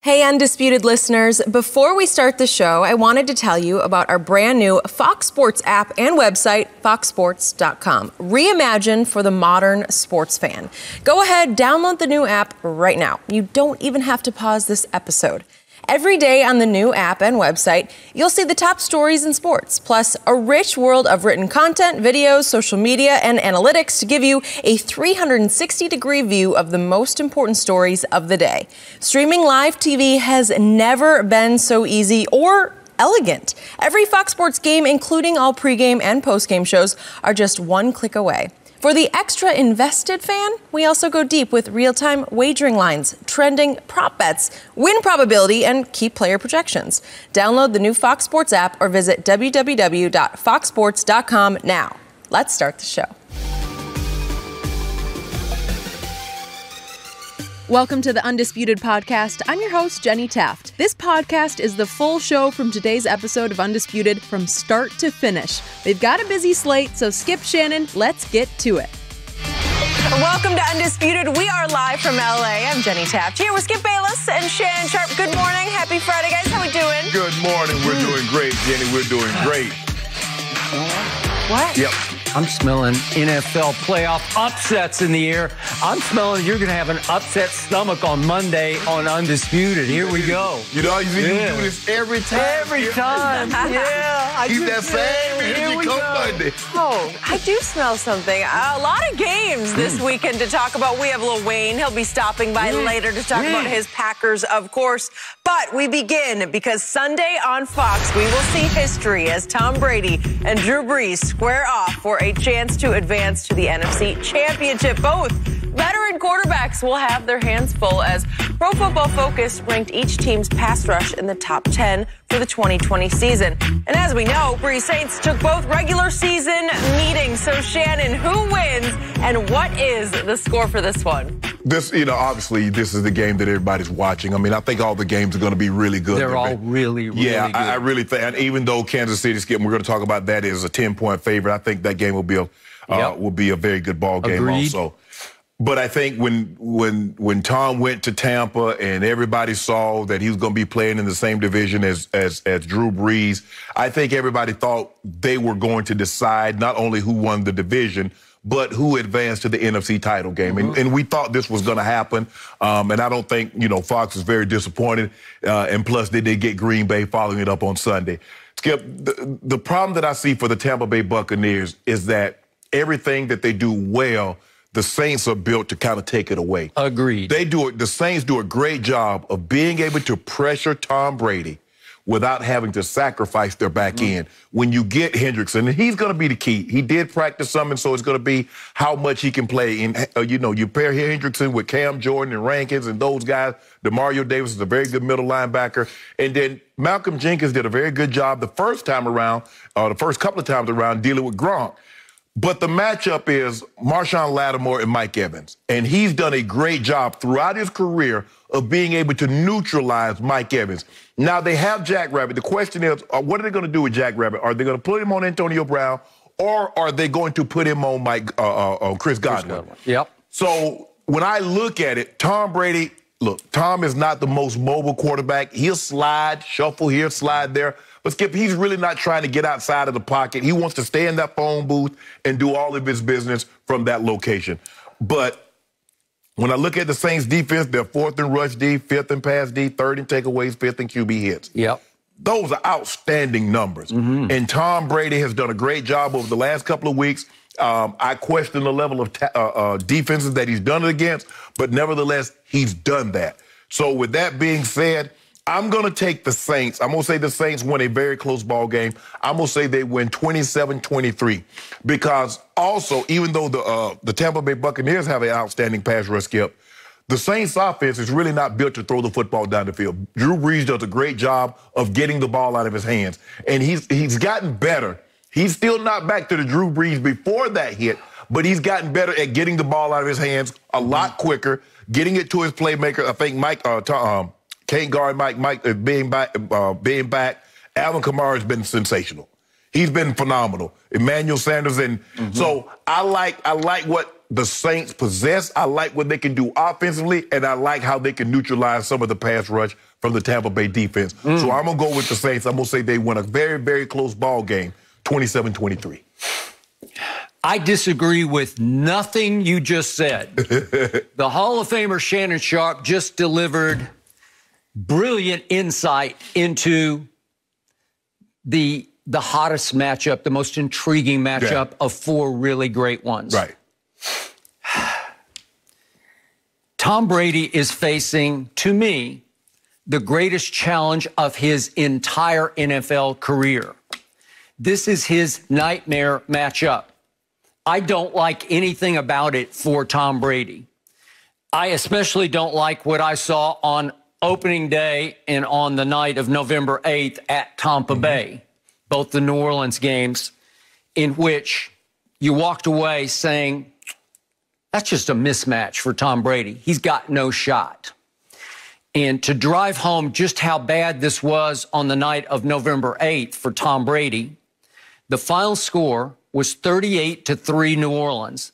Hey, Undisputed listeners, before we start the show, I wanted to tell you about our brand new Fox Sports app and website, foxsports.com. Reimagined for the modern sports fan. Go ahead, download the new app right now. You don't even have to pause this episode. Every day on the new app and website, you'll see the top stories in sports, plus a rich world of written content, videos, social media, and analytics to give you a 360-degree view of the most important stories of the day. Streaming live TV has never been so easy or elegant. Every Fox Sports game, including all pregame and postgame shows, are just one click away. For the extra invested fan, we also go deep with real-time wagering lines, trending prop bets, win probability, and key player projections. Download the new Fox Sports app or visit www.foxsports.com now. Let's start the show. Welcome to the Undisputed Podcast. I'm your host, Jenny Taft. This podcast is the full show from today's episode of Undisputed from start to finish. We've got a busy slate, so skip Shannon. Let's get to it. Welcome to Undisputed. We are live from LA. I'm Jenny Taft here with Skip Bayless and Shannon Sharpe. Good morning. Happy Friday, guys. How we doing? Good morning. We're doing great, Jenny. We're doing great. What? Yep. I'm smelling NFL playoff upsets in the air. I'm smelling you're going to have an upset stomach on Monday on Undisputed. Here we go. You know, you do this every time. Every time. Yeah. I Keep do that same energy come Monday. Oh, I do smell something. A lot of games this weekend to talk about. We have Lil Wayne. He'll be stopping by later to talk about his Packers, of course. But we begin because Sunday on Fox, we will see history as Tom Brady and Drew Brees square off for a chance to advance to the NFC Championship. Both veteran quarterbacks will have their hands full as Pro Football Focus ranked each team's pass rush in the top 10 for the 2020 season. And as we know, Brees Saints took both regular season meetings. So Shannon, who wins and what is the score for this one? This, obviously this is the game that everybody's watching. I mean, I think all the games are going to be really good. They're all really good. Yeah, I really think, and even though Kansas City, Skip, we're going to talk about that, is a 10-point favorite, I think that game will be a very good ball game. Agreed. Also. But I think when Tom went to Tampa and everybody saw that he was going to be playing in the same division as Drew Brees, I think everybody thought they were going to decide not only who won the division, but who advanced to the NFC title game. And we thought this was going to happen. And I don't think, Fox was very disappointed. And plus, they did get Green Bay following it up on Sunday. Skip, the problem that I see for the Tampa Bay Buccaneers is that everything that they do well, the Saints are built to kind of take it away. Agreed. The Saints do a great job of being able to pressure Tom Brady without having to sacrifice their back end. When you get Hendrickson, and he's going to be the key. He did practice some, and so it's going to be how much he can play. And, you pair Hendrickson with Cam Jordan and Rankins and those guys. DeMario Davis is a very good middle linebacker. And then Malcolm Jenkins did a very good job the first couple of times around dealing with Gronk. But the matchup is Marshawn Lattimore and Mike Evans. And he's done a great job throughout his career of being able to neutralize Mike Evans. Now, they have Jack Rabbit. The question is, what are they going to do with Jack Rabbit? Are they going to put him on Antonio Brown, or are they going to put him on Chris Godwin? Yep. So when I look at it, Tom Brady, Tom is not the most mobile quarterback. He'll slide, shuffle here, slide there. But Skip, he's really not trying to get outside of the pocket. He wants to stay in that phone booth and do all of his business from that location. But when I look at the Saints defense, they're 4th in rush D, 5th in pass D, 3rd in takeaways, 5th in QB hits. Yep. Those are outstanding numbers. And Tom Brady has done a great job over the last couple of weeks. I question the level of defenses that he's done it against, but nevertheless, he's done that. So with that being said, I'm going to take the Saints. I'm going to say the Saints win a very close ball game. I'm going to say they win 27-23. Because also, even though the Tampa Bay Buccaneers have an outstanding pass rush, Skip, the Saints offense is really not built to throw the football down the field. Drew Brees does a great job of getting the ball out of his hands. And he's gotten better. He's still not back to the Drew Brees before that hit, but he's gotten better at getting the ball out of his hands a lot quicker, getting it to his playmaker. I think can't guard Mike being back. Alvin Kamara has been sensational. He's been phenomenal. Emmanuel Sanders, and so I like the Saints possess. I like what they can do offensively, and I like how they can neutralize some of the pass rush from the Tampa Bay defense. So I'm going to go with the Saints. I'm going to say they win a very, very close ball game, 27-23. I disagree with nothing you just said. The Hall of Famer Shannon Sharpe just delivered brilliant insight into the hottest matchup, the most intriguing matchup of four really great ones. Right. Tom Brady is facing, to me, the greatest challenge of his entire NFL career. This is his nightmare matchup. I don't like anything about it for Tom Brady. I especially don't like what I saw on opening day and on the night of November 8th at Tampa Bay, both the New Orleans games, in which you walked away saying, that's just a mismatch for Tom Brady. He's got no shot. And to drive home just how bad this was on the night of November 8th for Tom Brady, the final score was 38-3 New Orleans,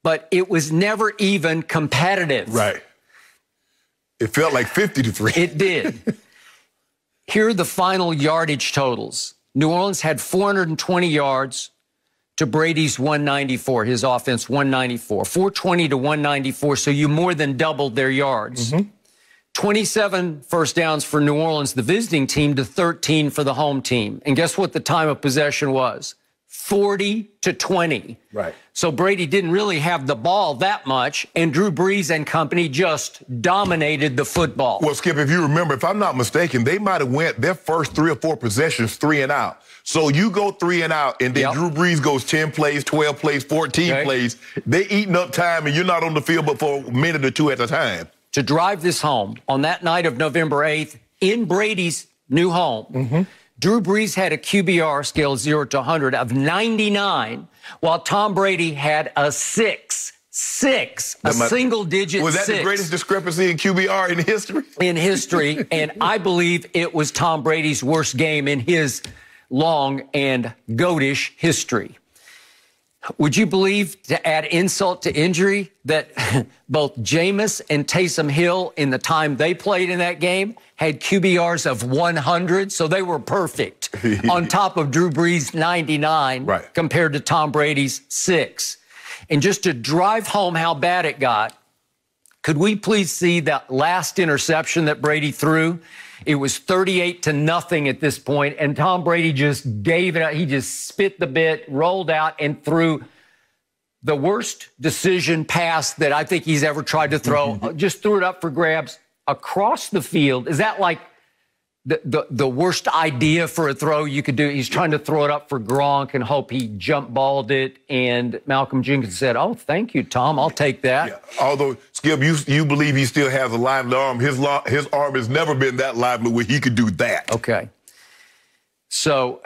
but it was never even competitive. Right. It felt like 50-3. It did. Here are the final yardage totals. New Orleans had 420 yards to Brady's 194, his offense 194. 420 to 194, so you more than doubled their yards. 27 first downs for New Orleans, the visiting team, to 13 for the home team. And guess what the time of possession was? 40-20. Right. So Brady didn't really have the ball that much, and Drew Brees and company just dominated the football. Well, Skip, if you remember, if I'm not mistaken, they might have went their first 3 or 4 possessions 3 and out. So you go 3 and out, and then Drew Brees goes 10 plays, 12 plays, 14 plays. They eating up time, and you're not on the field but for a minute or two at a time. To drive this home, on that night of November 8th, in Brady's new home, Drew Brees had a QBR scale 0 to 100 of 99, while Tom Brady had a 6, a single-digit 6. Was that the greatest discrepancy in QBR in history? In history, and I believe it was Tom Brady's worst game in his long and goatish history. Would you believe, to add insult to injury, that both Jameis and Taysom Hill, in the time they played in that game, had QBRs of 100, so they were perfect, on top of Drew Brees' 99 compared to Tom Brady's 6. And just to drive home how bad it got, could we please see that last interception that Brady threw? It was 38-0 at this point, and Tom Brady just gave it out. He just spit the bit, rolled out, and threw the worst decision pass that I think he's ever tried to throw. Just threw it up for grabs across the field. Is that like the worst idea for a throw you could do? He's trying to throw it up for Gronk and hope he jump balled it. And Malcolm Jenkins said, "Oh, thank you, Tom. I'll take that." Yeah. Although, Skip, you believe he still has a lively arm. His arm has never been that lively where he could do that. Okay. So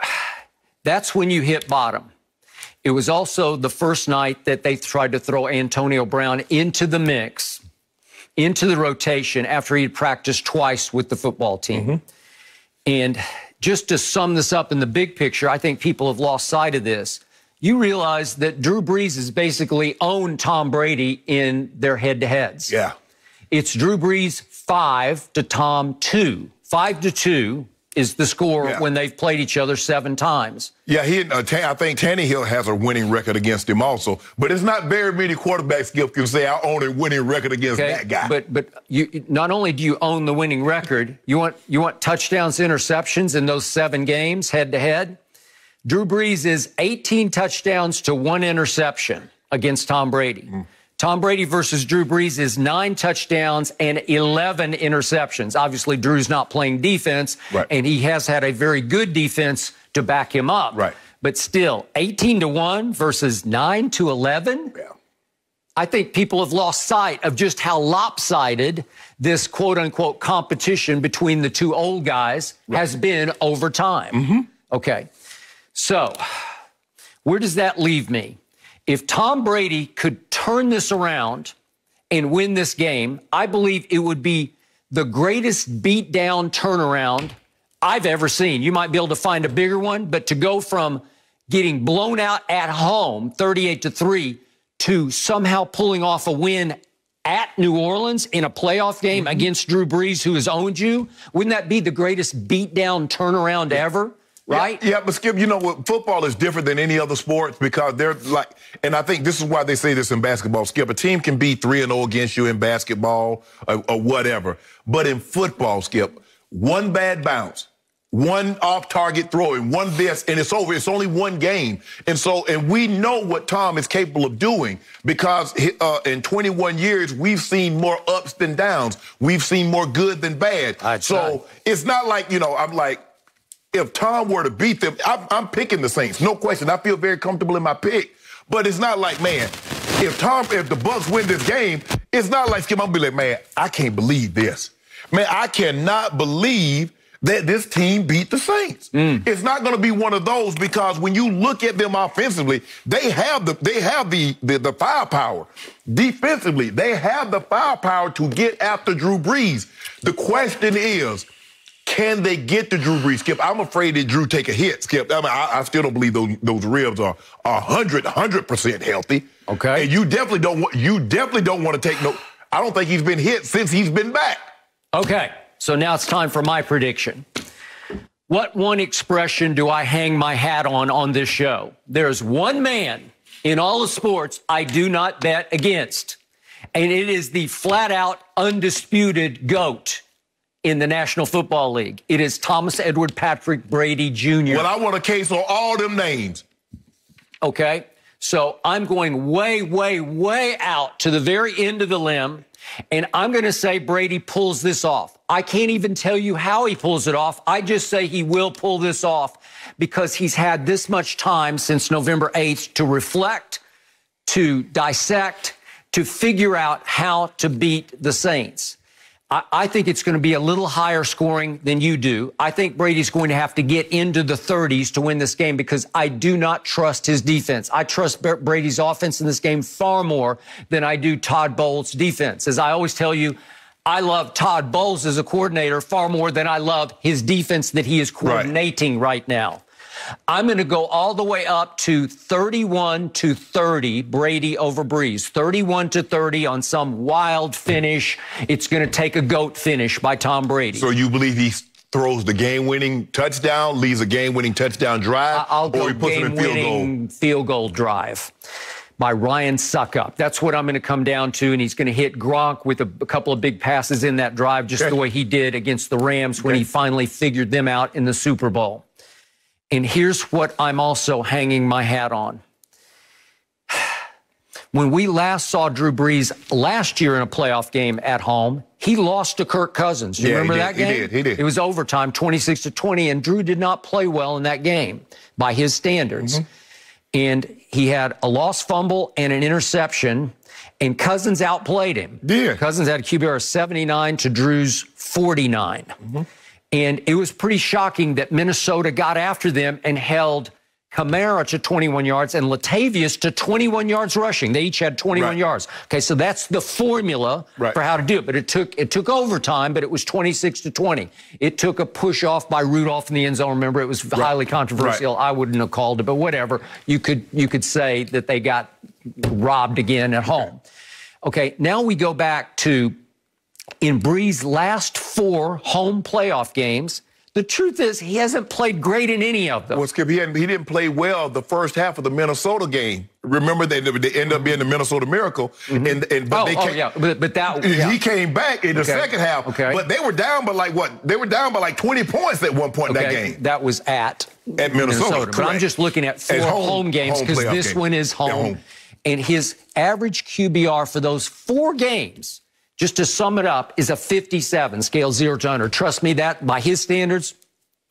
that's when you hit bottom. It was also the first night that they tried to throw Antonio Brown into the mix, into the rotation, after he had practiced twice with the football team. And just to sum this up in the big picture, I think people have lost sight of this. You realize that Drew Brees has basically owned Tom Brady in their head-to-heads. Yeah. It's Drew Brees 5 to Tom 2. 5-2 is the score when they've played each other 7 times. Yeah, I think Tannehill has a winning record against him also. But it's not very many quarterbacks, Skip, can say I own a winning record against that guy. But you not only do you own the winning record, you want touchdowns, interceptions in those 7 games head-to-head. Drew Brees is 18 touchdowns to 1 interception against Tom Brady. Tom Brady versus Drew Brees is 9 touchdowns and 11 interceptions. Obviously, Drew's not playing defense, and he has had a very good defense to back him up. But still, 18-1 versus 9-11? Yeah. I think people have lost sight of just how lopsided this quote-unquote competition between the two old guys has been over time. Okay, so where does that leave me? If Tom Brady could turn this around and win this game, I believe it would be the greatest beat-down turnaround I've ever seen. You might be able to find a bigger one, but to go from getting blown out at home, 38-3, to somehow pulling off a win at New Orleans in a playoff game against Drew Brees, who has owned you? Wouldn't that be the greatest beatdown turnaround ever? Right? Yeah, but Skip, you know what? Football is different than any other sports because they're like, and I think this is why they say this in basketball, Skip. A team can be 3-0 against you in basketball or whatever. But in football, Skip, one bad bounce, one off-target throw, and one this, and it's over. It's only one game. And we know what Tom is capable of doing because in 21 years, we've seen more ups than downs. We've seen more good than bad. It's not like, I'm like, if Tom were to beat them, I'm picking the Saints, no question. I feel very comfortable in my pick. But it's not like, man, if the Bucs win this game, it's not like, Skip, I'm going to be like, man, I can't believe this. Man, I cannot believe that this team beat the Saints. It's not going to be one of those because when you look at them offensively, they have the firepower. Defensively, they have the firepower to get after Drew Brees. The question is, can they get to Drew Brees, Skip? I'm afraid that Drew take a hit, Skip. I mean, I still don't believe those ribs are 100% healthy. Okay. And you definitely don't want to take no. I don't think he's been hit since he's been back. Okay. So now it's time for my prediction. What one expression do I hang my hat on this show? There's one man in all of sports I do not bet against, and it is the flat-out undisputed GOAT in the National Football League. It is Thomas Edward Patrick Brady Jr. Well, I want a case on all them names. Okay, so I'm going way, way, way out to the very end of the limb, and I'm going to say Brady pulls this off. I can't even tell you how he pulls it off. I just say he will pull this off because he's had this much time since November 8th to reflect, to dissect, to figure out how to beat the Saints. I think it's going to be a little higher scoring than you do. I think Brady's going to have to get into the 30s to win this game because I do not trust his defense. I trust Brady's offense in this game far more than I do Todd Bowles' defense. As I always tell you, I love Todd Bowles as a coordinator far more than I love his defense that he is coordinating right now. I'm going to go all the way up to 31-30, Brady over Brees. 31-30 on some wild finish. It's going to take a GOAT finish by Tom Brady. So you believe he throws the game-winning touchdown, leaves a game-winning touchdown drive, I'll go or he puts it in game-winning field goal drive by Ryan Suckup. That's what I'm going to come down to, and he's going to hit Gronk with a couple of big passes in that drive, just the way he did against the Rams when he finally figured them out in the Super Bowl. And here's what I'm also hanging my hat on. When we last saw Drew Brees last year in a playoff game at home, he lost to Kirk Cousins. You remember that game? He did. It was overtime, 26-20, and Drew did not play well in that game by his standards. And he had a lost fumble and an interception, and Cousins outplayed him. Yeah. Cousins had a QBR of 79 to Drew's 49. And it was pretty shocking that Minnesota got after them and held Kamara to 21 yards and Latavius to 21 yards rushing. They each had 21 yards. Okay, so that's the formula for how to do it. But it took overtime, but it was 26-20. It took a push off by Rudolph in the end zone. Remember, it was highly controversial. I wouldn't have called it, but whatever. You could say that they got robbed again at home. Okay, now we go back to in Brees' last 4 home playoff games. The truth is, he hasn't played great in any of them. Well, Skip, he didn't play well the first half of the Minnesota game. Remember, they ended up being the Minnesota Miracle. He came back in the second half. But they were down by like what? They were down by like 20 points at one point in that game. That was at Minnesota. But I'm just looking at 4 home games because this one is home. And his average QBR for those 4 games, just to sum it up, is a 57, scale 0 to 100. Trust me, that by his standards,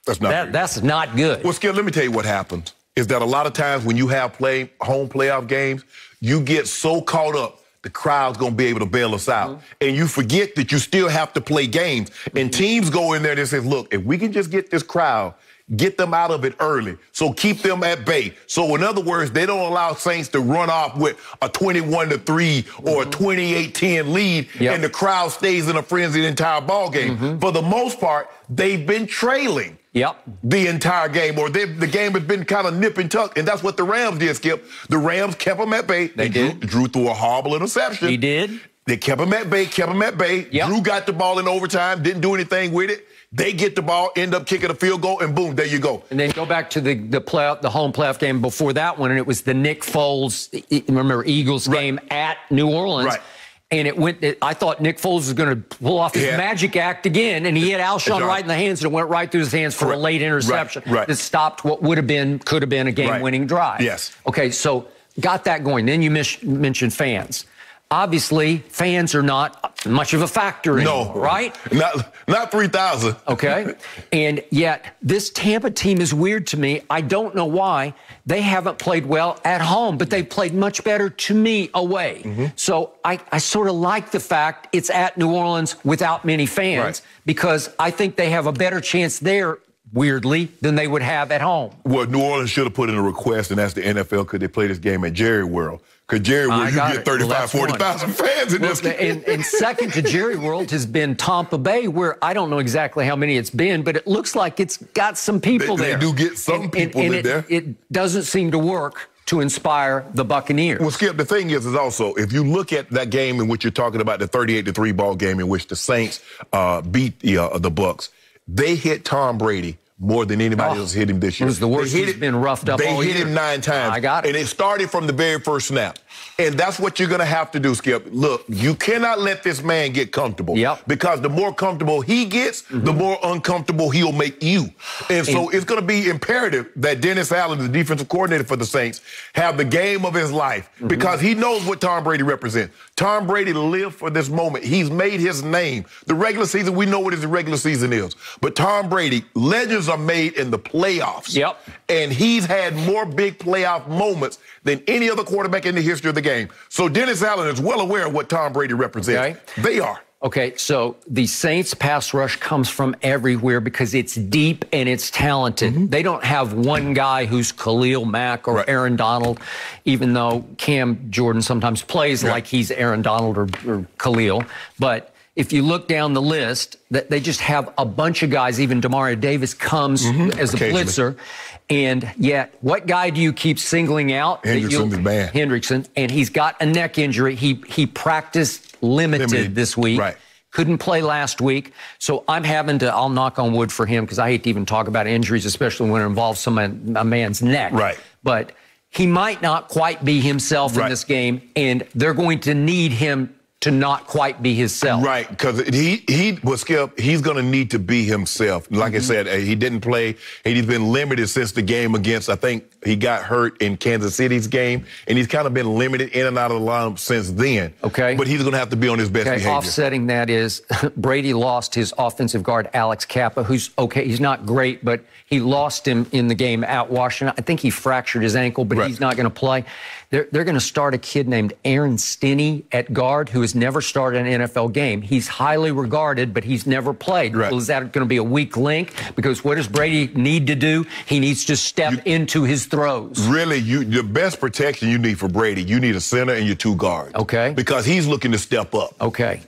that's not good. Well, Skip, let me tell you what happens. Is that a lot of times when you have home playoff games, you get so caught up, the crowd's going to be able to bail us out. And you forget that you still have to play games. And teams go in there and they say, look, if we can just get this crowd get them out of it early. So keep them at bay. So in other words, they don't allow Saints to run off with a 21-3 or a 28-10 lead, and the crowd stays in a frenzy the entire ball game. For the most part, they've been trailing the entire game, or the game has been kind of nip and tuck, and that's what the Rams did, Skip. The Rams kept them at bay. They Drew threw a horrible interception. He did. They kept him at bay, Drew got the ball in overtime, didn't do anything with it. They get the ball, end up kicking a field goal, and boom, there you go. And then go back to the home playoff game before that one, and it was the Nick Foles, remember, Eagles game at New Orleans. Right. And I thought Nick Foles was going to pull off his magic act again, and he hit Alshon right in the hands, and it went right through his hands for a late interception that stopped what could have been a game-winning drive. Yes. Okay, so got that going. Then you mentioned fans. Obviously, fans are not much of a factor anymore, right? Not 3,000. Okay. And yet, this Tampa team is weird to me. I don't know why. They haven't played well at home, but they've played much better, to me, away. So I sort of like the fact it's at New Orleans without many fans, because I think they have a better chance there, weirdly, than they would have at home. Well, New Orleans should have put in a request, and that's the NFL, could they play this game at Jerry World? Because Jerry World, you get 40,000 fans in this game. And second to Jerry World has been Tampa Bay, where I don't know exactly how many it's been, but it looks like it's got some people there. They do get some people in there. It doesn't seem to work to inspire the Buccaneers. Well, Skip, the thing is also, if you look at that game in which you're talking about, the 38-3 ball game in which the Saints beat the Bucs, they hit Tom Brady more than anybody else hit him this year. It was the worst he's been roughed up all year. They hit him 9 times. I got it. And it started from the very first snap. And that's what you're going to have to do, Skip. Look, you cannot let this man get comfortable. Because the more comfortable he gets, the more uncomfortable he'll make you. And so it's going to be imperative that Dennis Allen, the defensive coordinator for the Saints, have the game of his life, because he knows what Tom Brady represents. Tom Brady lived for this moment. He's made his name. The regular season, we know what his regular season is. But Tom Brady, legends are made in the playoffs. And he's had more big playoff moments than any other quarterback in the history of the game. So Dennis Allen is well aware of what Tom Brady represents. They are. Okay, so the Saints pass rush comes from everywhere because it's deep and it's talented. They don't have one guy who's Khalil Mack or Aaron Donald, even though Cam Jordan sometimes plays like he's Aaron Donald or Khalil. But if you look down the list, they just have a bunch of guys. Even Demario Davis comes as a blitzer. And yet, what guy do you keep singling out? Hendrickson's bad. Hendrickson, and he's got a neck injury. He practiced limited this week. Couldn't play last week. So I'm having to, I'll knock on wood for him, because I hate to even talk about injuries, especially when it involves a man's neck. But he might not quite be himself in this game, and they're going to need him to not quite be himself. Because he was Skip. He's going to need to be himself. Like I said, he didn't play, and he's been limited since the game against, I think he got hurt in Kansas City's game, and he's kind of been limited in and out of the lineup since then. But he's going to have to be on his best behavior. Offsetting that is Brady lost his offensive guard, Alex Kappa, who's he's not great, but he lost him in the game at Washington. I think he fractured his ankle, but he's not going to play. They're going to start a kid named Aaron Stinney at guard, who has never started an NFL game. He's highly regarded, but he's never played. Well, is that going to be a weak link? Because what does Brady need to do? He needs to step into his throws. Really, the best protection you need for Brady, you need a center and your 2 guards. Because he's looking to step up.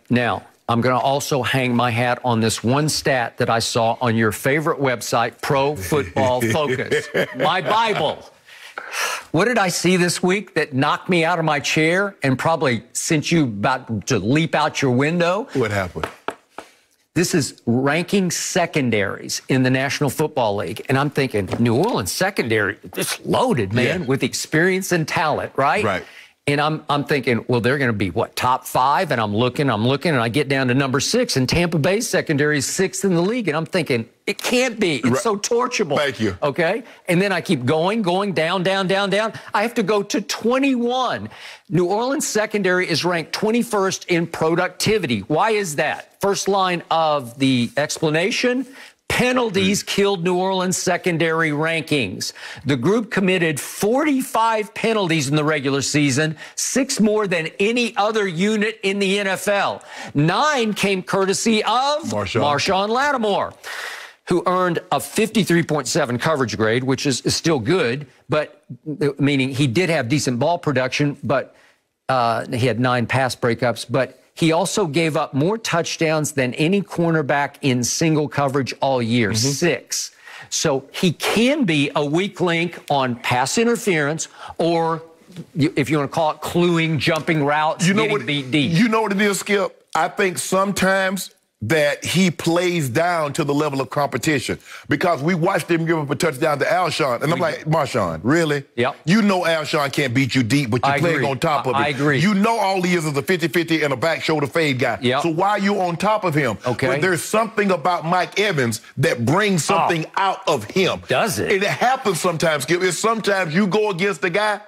Now, I'm going to also hang my hat on this one stat that I saw on your favorite website, Pro Football Focus. My Bible. What did I see this week that knocked me out of my chair and probably sent you about to leap out your window? What happened? This is ranking secondaries in the National Football League. And I'm thinking, New Orleans secondary, it's loaded, man, with experience and talent, right? And I'm thinking, well, they're going to be, what, top 5? And I'm looking, and I get down to number 6, and Tampa Bay secondary is 6th in the league. And I'm thinking, it can't be. It's so torturable. Thank you. And then I keep going down. I have to go to 21. New Orleans secondary is ranked 21st in productivity. Why is that? First line of the explanation: penalties killed New Orleans secondary rankings. The group committed 45 penalties in the regular season, 6 more than any other unit in the NFL. 9 came courtesy of Marshawn Lattimore. who earned a 53.7 coverage grade, which is still good, but meaning he did have decent ball production, but he had 9 pass breakups, but he also gave up more touchdowns than any cornerback in single coverage all year, 6. So he can be a weak link on pass interference, or if you want to call it cluing, jumping routes, getting beat deep. You know what it is, Skip? I think sometimes that he plays down to the level of competition, because we watched him give up a touchdown to Alshon, and I'm like, Marshawn, really? Yep. You know Alshon can't beat you deep, but you're playing on top of it. I agree. You know all he is a 50-50 and a back shoulder fade guy. Yep. So why are you on top of him? Okay. But there's something about Mike Evans that brings something out of him. Does it? And it happens sometimes, Skip. It's sometimes you go against the guy,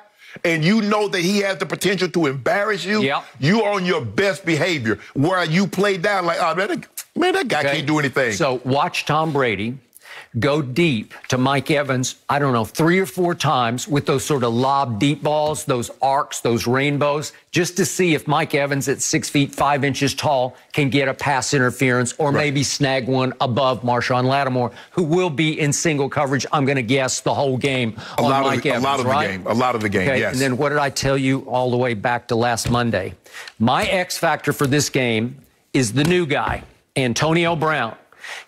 and you know that he has the potential to embarrass you, you're on your best behavior, where you play down like, oh, man, that guy can't do anything. So watch Tom Brady go deep to Mike Evans, I don't know, 3 or 4 times with those sort of lob deep balls, those arcs, those rainbows, just to see if Mike Evans at 6 feet 5 inches tall can get a pass interference or maybe snag one above Marshawn Lattimore, who will be in single coverage, I'm going to guess, the whole game on Mike Evans, A lot of the game, yes. And then what did I tell you all the way back to last Monday? My X factor for this game is the new guy, Antonio Brown.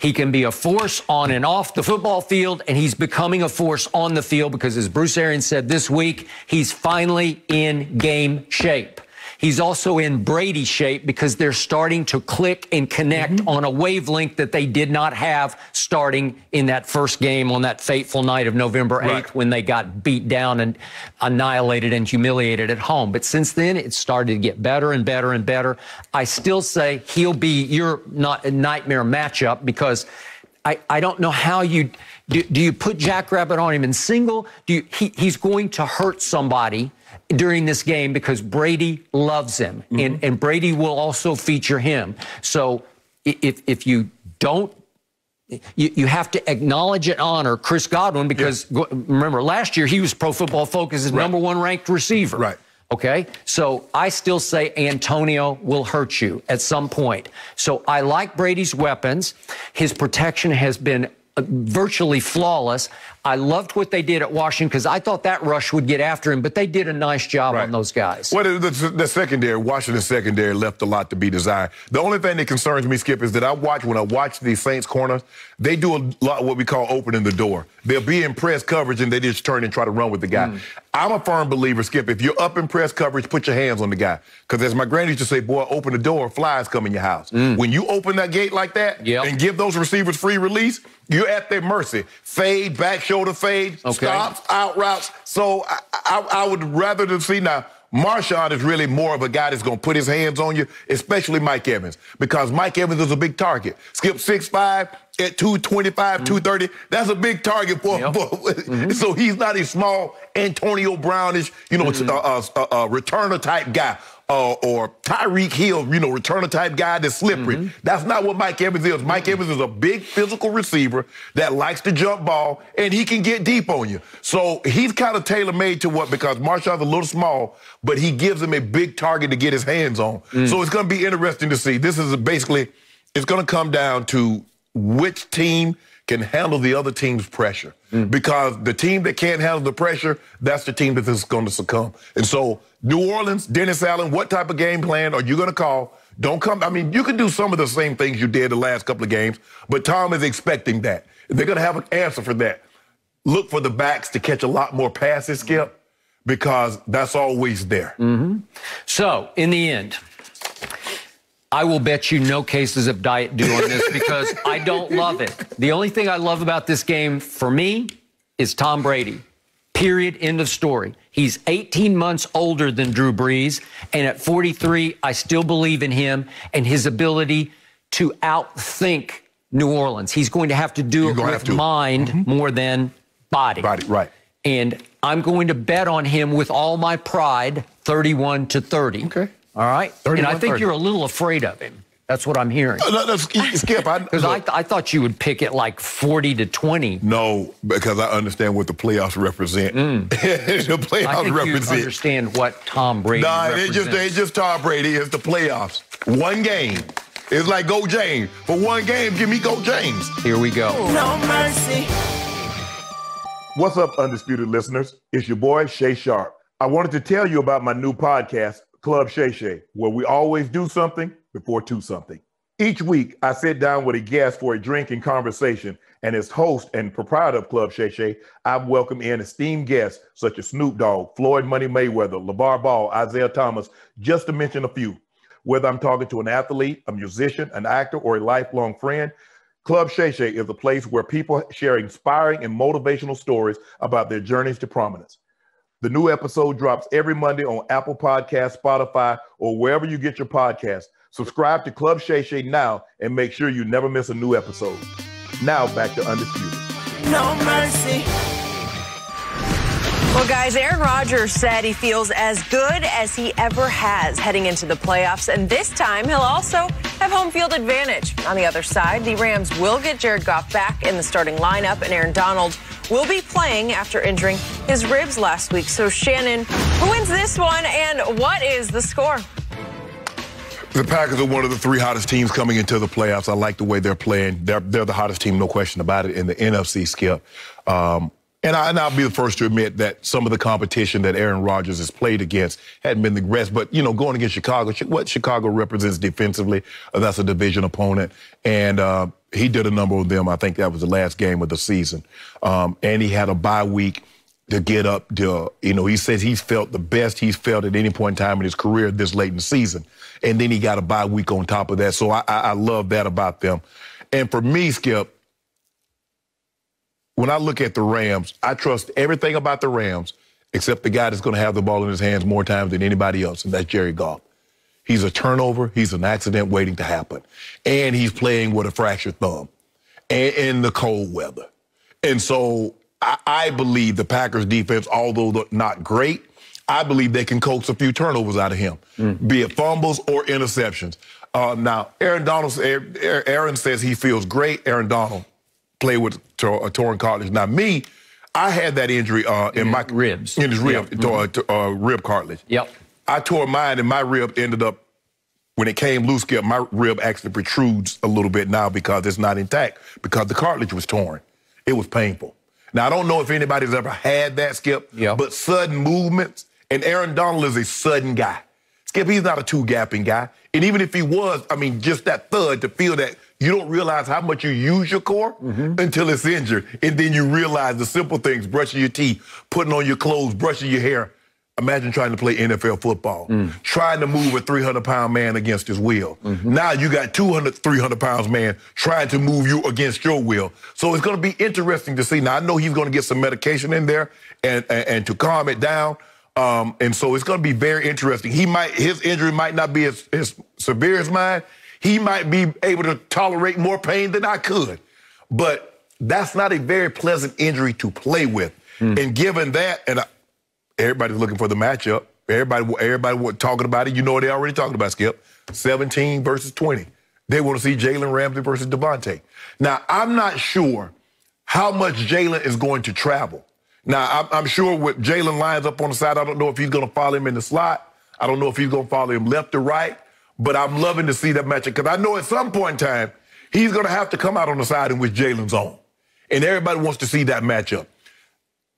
He can be a force on and off the football field, and he's becoming a force on the field because, as Bruce Arians said this week, he's finally in game shape. He's also in Brady shape because they're starting to click and connect on a wavelength that they did not have starting in that first game on that fateful night of November 8th when they got beat down and annihilated and humiliated at home. But since then, it started to get better and better and better. I still say he'll be your nightmare matchup because I don't know how you do you put Jackrabbit on him in single? He's going to hurt somebody during this game because Brady loves him, and Brady will also feature him. So if you don't, you have to acknowledge and honor Chris Godwin because remember last year he was Pro Football Focus's #1 ranked receiver. Okay, so I still say Antonio will hurt you at some point. So I like Brady's weapons. His protection has been virtually flawless. I loved what they did at Washington because I thought that rush would get after him, but they did a nice job on those guys. Well, the secondary, Washington secondary left a lot to be desired. The only thing that concerns me, Skip, is that when I watch the Saints corners, they do a lot of what we call opening the door. They'll be in press coverage and they just turn and try to run with the guy. I'm a firm believer, Skip, if you're up in press coverage, put your hands on the guy. Because as my granny used to say, boy, open the door, flies come in your house. When you open that gate like that and give those receivers free release, you're at their mercy. Fade, back shoulder fade, stops, out routes. So I would rather than see now, Marshawn is really more of a guy that's going to put his hands on you, especially Mike Evans, because Mike Evans is a big target. Skip 6'5", at 225, 230, that's a big target for so he's not a small Antonio Brownish, returner type guy. Or Tyreek Hill, returner type guy that's slippery. That's not what Mike Evans is. Mike Evans is a big physical receiver that likes to jump ball, and he can get deep on you. So he's kind of tailor-made to because Marshawn's a little small, but he gives him a big target to get his hands on. So it's going to be interesting to see. This is basically, it's going to come down to which team can handle the other team's pressure. Because the team that can't handle the pressure, that's the team that is going to succumb. And so New Orleans, Dennis Allen, what type of game plan are you going to call? Don't come. I mean, you can do some of the same things you did the last couple of games, but Tom is expecting that. They're going to have an answer for that. Look for the backs to catch a lot more passes, Skip, because that's always there. So, in the end, I will bet you no cases of Diet Dew on this because I don't love it. The only thing I love about this game, for me, is Tom Brady. Period. End of story. He's 18 months older than Drew Brees, and at 43, I still believe in him and his ability to outthink New Orleans. He's going to have to do it with mind more than body. And I'm going to bet on him with all my pride, 31-30. Okay. All right? And I think you're a little afraid of him. That's what I'm hearing. Skip, because I thought you would pick it like 40-20. No, because I understand what the playoffs represent. The playoffs I think represent. You understand what Tom Brady represents. It's just Tom Brady. It's the playoffs. One game. It's like Go James. For one game, give me Go James. Here we go. No mercy. What's up, Undisputed listeners? It's your boy, Shay Sharpe. I wanted to tell you about my new podcast, Club Shay Shay, where we always do something before two something. Each week, I sit down with a guest for a drink and conversation, and as host and proprietor of Club Shay Shay, I've welcomed in esteemed guests such as Snoop Dogg, Floyd Money Mayweather, LeVar Ball, Isaiah Thomas, just to mention a few. Whether I'm talking to an athlete, a musician, an actor, or a lifelong friend, Club Shay Shay is a place where people share inspiring and motivational stories about their journeys to prominence. The new episode drops every Monday on Apple Podcasts, Spotify, or wherever you get your podcasts. Subscribe to Club Shay Shay now and make sure you never miss a new episode. Now back to Undisputed. No mercy. Well, guys, Aaron Rodgers said he feels as good as he ever has heading into the playoffs, and this time he'll also have home field advantage. On the other side, the Rams will get Jared Goff back in the starting lineup, and Aaron Donald will be playing after injuring his ribs last week. So, Shannon, who wins this one, and what is the score? The Packers are one of the three hottest teams coming into the playoffs. I like the way they're playing. They're the hottest team, no question about it, in the NFC, Skip. And I'll be the first to admit that some of the competition that Aaron Rodgers has played against hadn't been the best. But, you know, going against Chicago, what Chicago represents defensively, that's a division opponent. And he did a number on them. I think that was the last game of the season. And he had a bye week to get up to, you know, he says he's felt the best he's felt at any point in time in his career this late in the season. And then he got a bye week on top of that. So I love that about them. And for me, Skip, when I look at the Rams, I trust everything about the Rams except the guy that's going to have the ball in his hands more times than anybody else, and that's Jared Goff. He's a turnover. He's an accident waiting to happen. And he's playing with a fractured thumb and in the cold weather. And so I believe the Packers defense, although not great, I believe they can coax a few turnovers out of him, be it fumbles or interceptions. Now, Aaron says he feels great. Aaron Donald played with a torn cartilage. Now, me, I had that injury in my ribs. In his rib, rib cartilage. Yep. I tore mine, and my rib ended up, when it came loose, Skip, my rib actually protrudes a little bit now because it's not intact, because the cartilage was torn. It was painful. Now, I don't know if anybody's ever had that, Skip, but sudden movements, and Aaron Donald is a sudden guy. Skip, he's not a two-gapping guy. And even if he was, I mean, just that thud to feel that you don't realize how much you use your core until it's injured. And then you realize the simple things, brushing your teeth, putting on your clothes, brushing your hair. Imagine trying to play NFL football, trying to move a 300-pound man against his will. Now you got 300 pounds man trying to move you against your will. So it's going to be interesting to see. Now, I know he's going to get some medication in there and to calm it down. And so it's going to be very interesting. His injury might not be as severe as mine. He might be able to tolerate more pain than I could. But that's not a very pleasant injury to play with. And given that, and everybody's looking for the matchup. Everybody talking about it. You know what they're already talking about, Skip. 17 versus 20. They want to see Jalen Ramsey versus Devontae. Now, I'm not sure how much Jalen is going to travel. Now, I'm sure with Jalen lines up on the side, I don't know if he's going to follow him in the slot. I don't know if he's going to follow him left or right. But I'm loving to see that matchup because I know at some point in time, he's going to have to come out on the side in which Jalen's on. And everybody wants to see that matchup.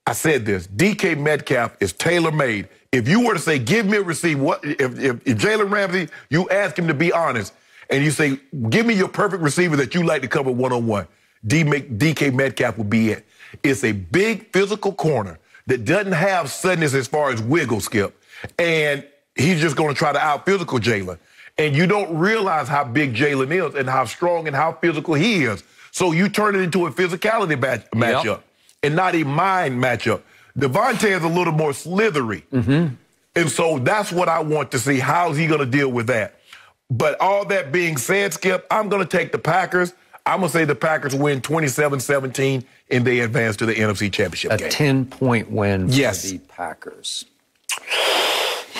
I said this, DK Metcalf is tailor-made. If you were to say, give me a receiver, if Jalen Ramsey, you ask him to be honest, and you say, give me your perfect receiver that you like to cover one-on-one, DK Metcalf would be it. It's a big physical corner that doesn't have suddenness as far as wiggle, Skip. And he's just going to try to out-physical Jalen. And you don't realize how big Jalen is and how strong and how physical he is. So you turn it into a physicality matchup and not a mind matchup. Devontae is a little more slithery. And so that's what I want to see. How's he going to deal with that? But all that being said, Skip, I'm going to take the Packers. I'm going to say the Packers win 27-17, and they advance to the NFC Championship game. A 10-point win for the Packers.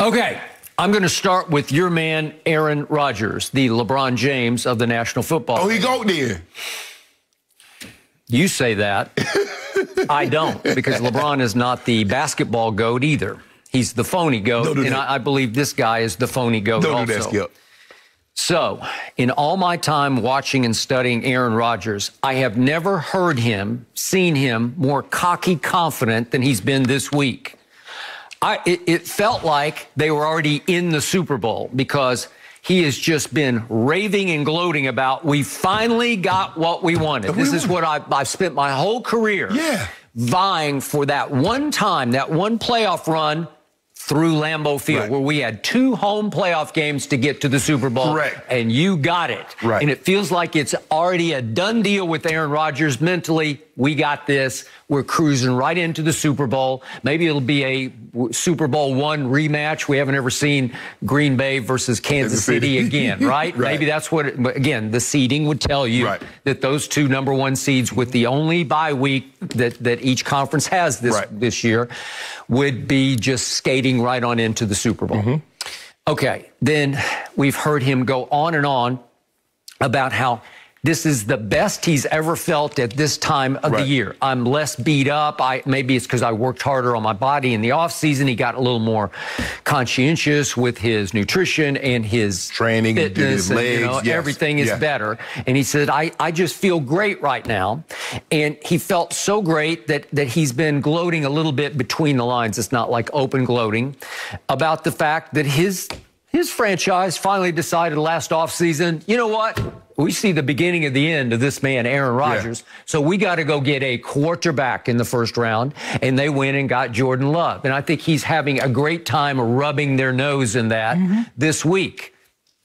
Okay. I'm going to start with your man, Aaron Rodgers, the LeBron James of the National Football League. Oh, he go there. You say that. I don't, because LeBron is not the basketball GOAT either. He's the phony GOAT, and I believe this guy is the phony GOAT also. Don't do that, Skip. So, in all my time watching and studying Aaron Rodgers, I have never heard him, seen him more cocky confident than he's been this week. It felt like they were already in the Super Bowl because he has just been raving and gloating about, we finally got what we wanted. This is what I've spent my whole career vying for, that one time, that one playoff run through Lambeau Field, where we had 2 home playoff games to get to the Super Bowl. And you got it. And it feels like it's already a done deal with Aaron Rodgers mentally. We got this. We're cruising right into the Super Bowl. Maybe it'll be a Super Bowl I rematch. We haven't ever seen Green Bay versus Kansas City again, right? Maybe that's what, again, the seeding would tell you that those 2 number 1 seeds, with the only bye week that each conference has this year, would be just skating right on into the Super Bowl. Okay, then we've heard him go on and on about how this is the best he's ever felt at this time of the year. I'm less beat up. Maybe it's because I worked harder on my body in the offseason. He got a little more conscientious with his nutrition and his training, fitness, his legs. And, everything is better. And he said, I just feel great right now. And he felt so great that he's been gloating a little bit between the lines. It's not like open gloating about the fact that his franchise finally decided last offseason, you know what? We see the beginning of the end of this man, Aaron Rodgers. So we got to go get a quarterback in the first round. And they went and got Jordan Love. And I think he's having a great time rubbing their nose in that this week.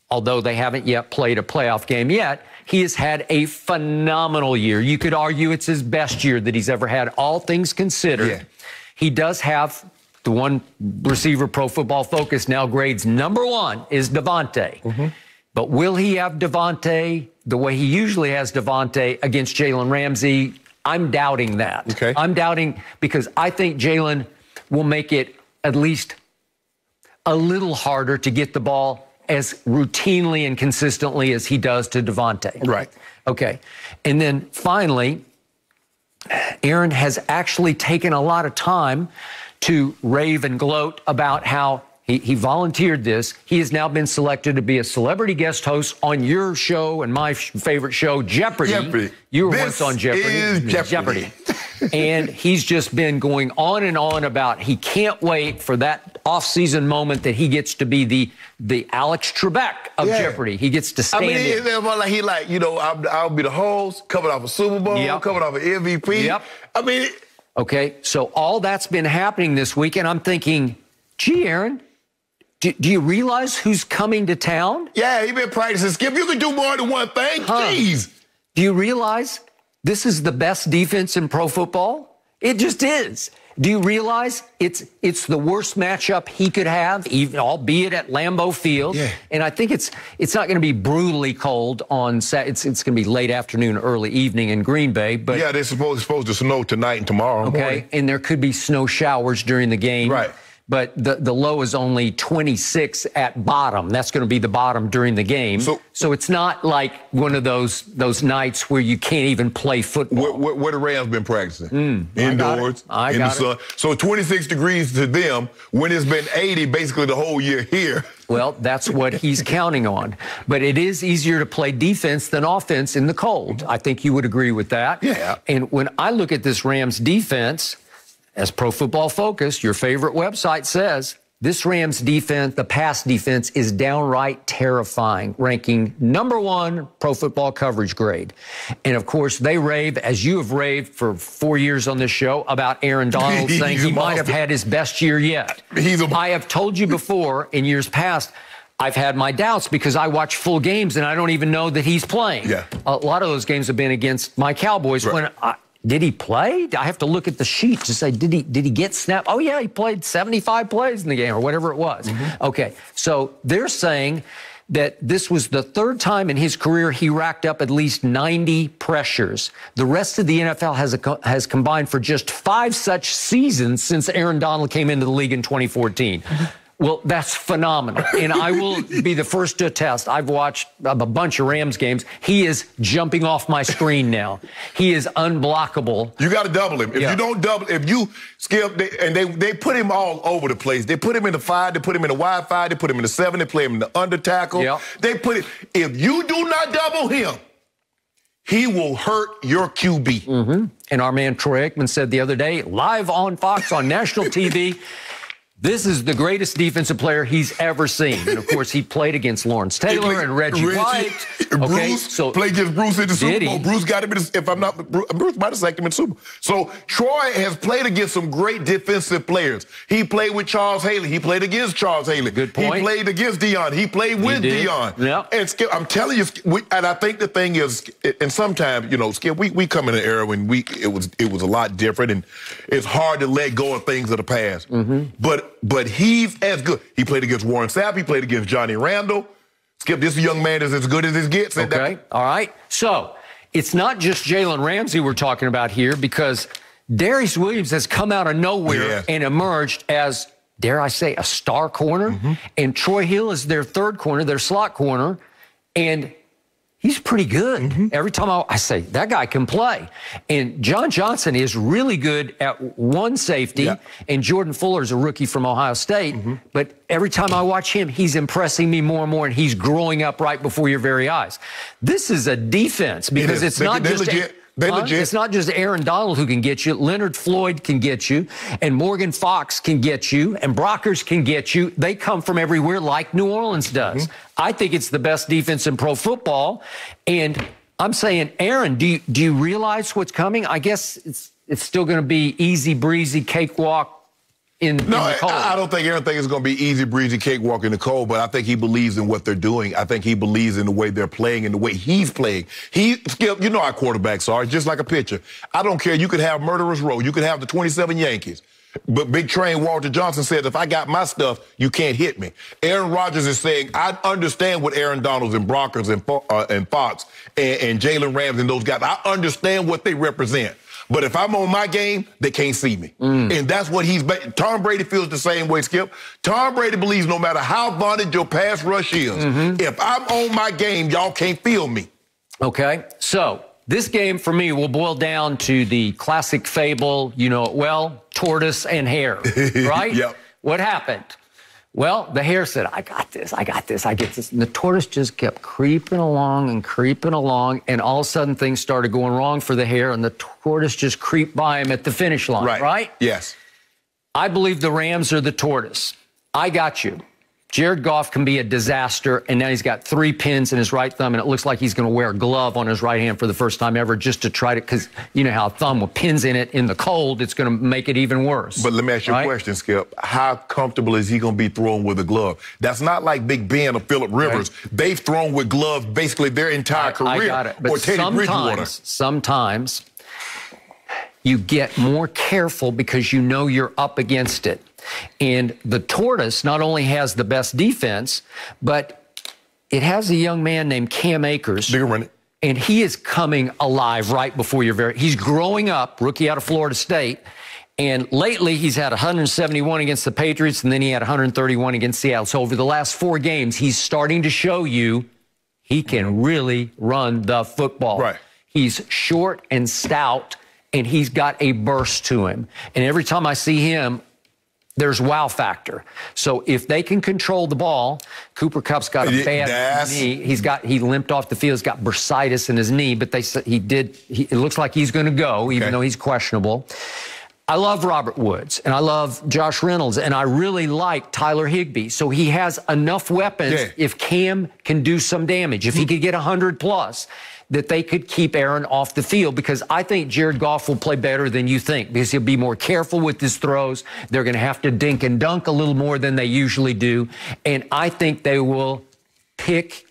Although they haven't yet played a playoff game yet, he has had a phenomenal year. You could argue it's his best year that he's ever had, all things considered. He does have the one receiver Pro Football Focus now grades #1 is Devontae. But will he have Devontae the way he usually has Devontae against Jalen Ramsey? I'm doubting that. I'm doubting because I think Jalen will make it at least a little harder to get the ball as routinely and consistently as he does to Devontae. Okay. And then finally, Aaron has actually taken a lot of time to rave and gloat about how he volunteered this. He has now been selected to be a celebrity guest host on your show and my favorite show, Jeopardy. You were once on Jeopardy. Jeopardy. And he's just been going on and on about he can't wait for that off-season moment that he gets to be the Alex Trebek of Jeopardy. He gets to stand in. It's like he you know, I'll be the host, coming off a Super Bowl, coming off an MVP. I mean. Okay, so all that's been happening this week, and I'm thinking, gee, Aaron, do you realize who's coming to town? He's been practicing. Skip, you can do more than one thing. Jeez. Do you realize this is the best defense in pro football? It just is. Do you realize it's the worst matchup he could have, even albeit at Lambeau Field? And I think it's not going to be brutally cold on Saturday. It's going to be late afternoon, early evening in Green Bay. But they're supposed to snow tonight and tomorrow morning. And there could be snow showers during the game. But the low is only 26 at bottom. That's going to be the bottom during the game. So it's not like one of those nights where you can't even play football. Where the Rams been practicing? Indoors, in the sun. So 26 degrees to them when it's been 80 basically the whole year here. Well, that's what he's counting on. But it is easier to play defense than offense in the cold. I think you would agree with that. And when I look at this Rams defense, as Pro Football Focus, your favorite website, says, this Rams defense, the pass defense, is downright terrifying, ranking #1 Pro Football coverage grade. And, of course, they rave, as you have raved for 4 years on this show, about Aaron Donald, saying he might have had his best year yet. I have told you before in years past, I've had my doubts because I watch full games and I don't even know that he's playing. A lot of those games have been against my Cowboys when did he play? I have to look at the sheet to say, did he get snapped? Oh, yeah, he played 75 plays in the game or whatever it was. Okay, so they're saying that this was the 3rd time in his career he racked up at least 90 pressures. The rest of the NFL has combined for just 5 such seasons since Aaron Donald came into the league in 2014. Well, that's phenomenal. And I will be the first to attest. I've watched a bunch of Rams games. He is jumping off my screen now. He is unblockable. You got to double him. If you don't double, if you skip, they put him all over the place. They put him in the 5, they put him in the wide 5, they put him in the 7, they play him in the under tackle. Yep. They put it, if you do not double him, he will hurt your QB. And our man Troy Aikman said the other day, live on Fox on national TV, this is the greatest defensive player he's ever seen. And, of course, he played against Lawrence Taylor and Reggie White. Bruce played against Bruce in the Super Bowl. He? Bruce got him in the, if I'm not, Bruce might have sacked him in the Super Bowl. So Troy has played against some great defensive players. He played with Charles Haley. He played against Charles Haley. Good point. He played against Dion. He played with Dion. Yep. And Skip, I'm telling you, and I think the thing is, and sometimes, you know, Skip, we come in an era when it was a lot different, and it's hard to let go of things of the past. But he's as good. He played against Warren Sapp. He played against Johnny Randall. Skip, this young man is as good as it gets. Okay, all right. So it's not just Jalen Ramsey we're talking about here, because Darius Williams has come out of nowhere and emerged as, dare I say, a star corner. And Troy Hill is their third corner, their slot corner. And he's pretty good. Every time I say, that guy can play. And John Johnson is really good at one safety, and Jordan Fuller is a rookie from Ohio State. But every time I watch him, he's impressing me more and more, and he's growing up right before your very eyes. This is a defense, because it's not just... It's not just Aaron Donald who can get you. Leonard Floyd can get you, and Morgan Fox can get you, and Brockers can get you. They come from everywhere like New Orleans does. I think it's the best defense in pro football. And I'm saying, Aaron, do you realize what's coming? I guess it's still going to be easy breezy cakewalk in the cold. I don't think Aaron thinks it's going to be easy breezy cakewalk in the cold, but I think he believes in what they're doing. I think he believes in the way they're playing and the way he's playing. Skip, you know how quarterbacks are, just like a pitcher. I don't care. You could have Murderers Row. You could have the 27 Yankees. But Big Train Walter Johnson said, if I got my stuff, you can't hit me. Aaron Rodgers is saying, I understand what Aaron Donalds and Brockers and Fox and Jalen Ramsey and those guys, I understand what they represent. But if I'm on my game, they can't see me. And that's what Tom Brady feels the same way, Skip. Tom Brady believes no matter how vaunted your pass rush is, if I'm on my game, y'all can't feel me. Okay, so this game for me will boil down to the classic fable, you know it well, tortoise and hare, right? Yep. What happened? Well, the hare said, I got this, I got this, I get this. And the tortoise just kept creeping along, and all of a sudden things started going wrong for the hare, and the tortoise just creeped by him at the finish line, right? Yes. I believe the Rams are the tortoise. I got you. Jared Goff can be a disaster, and now he's got 3 pins in his right thumb, and it looks like he's going to wear a glove on his right hand for the first time ever just to try to, because you know how a thumb with pins in it in the cold, it's going to make it even worse. But let me ask you a question, Skip. How comfortable is he going to be throwing with a glove? That's not like Big Ben or Phillip Rivers. They've thrown with gloves basically their entire career. I got it. But or Teddy Bridgewater. Sometimes you get more careful because you know you're up against it. And the tortoise not only has the best defense, but it has a young man named Cam Akers. And he is coming alive right before your very... He's growing up, rookie out of Florida State. And lately, he's had 171 against the Patriots, and then he had 131 against Seattle. So over the last 4 games, he's starting to show you he can really run the football. Right. He's short and stout, and he's got a burst to him. And every time I see him, there's wow factor. So if they can control the ball, Cooper Kupp's got a bad knee. He limped off the field. He's got bursitis in his knee, but they said it looks like he's going to go, even though he's questionable. I love Robert Woods, and I love Josh Reynolds, and I really like Tyler Higbee. So he has enough weapons if Cam can do some damage, if he could get 100 plus, that they could keep Aaron off the field, because I think Jared Goff will play better than you think, because he'll be more careful with his throws. They're going to have to dink and dunk a little more than they usually do. And I think they will pick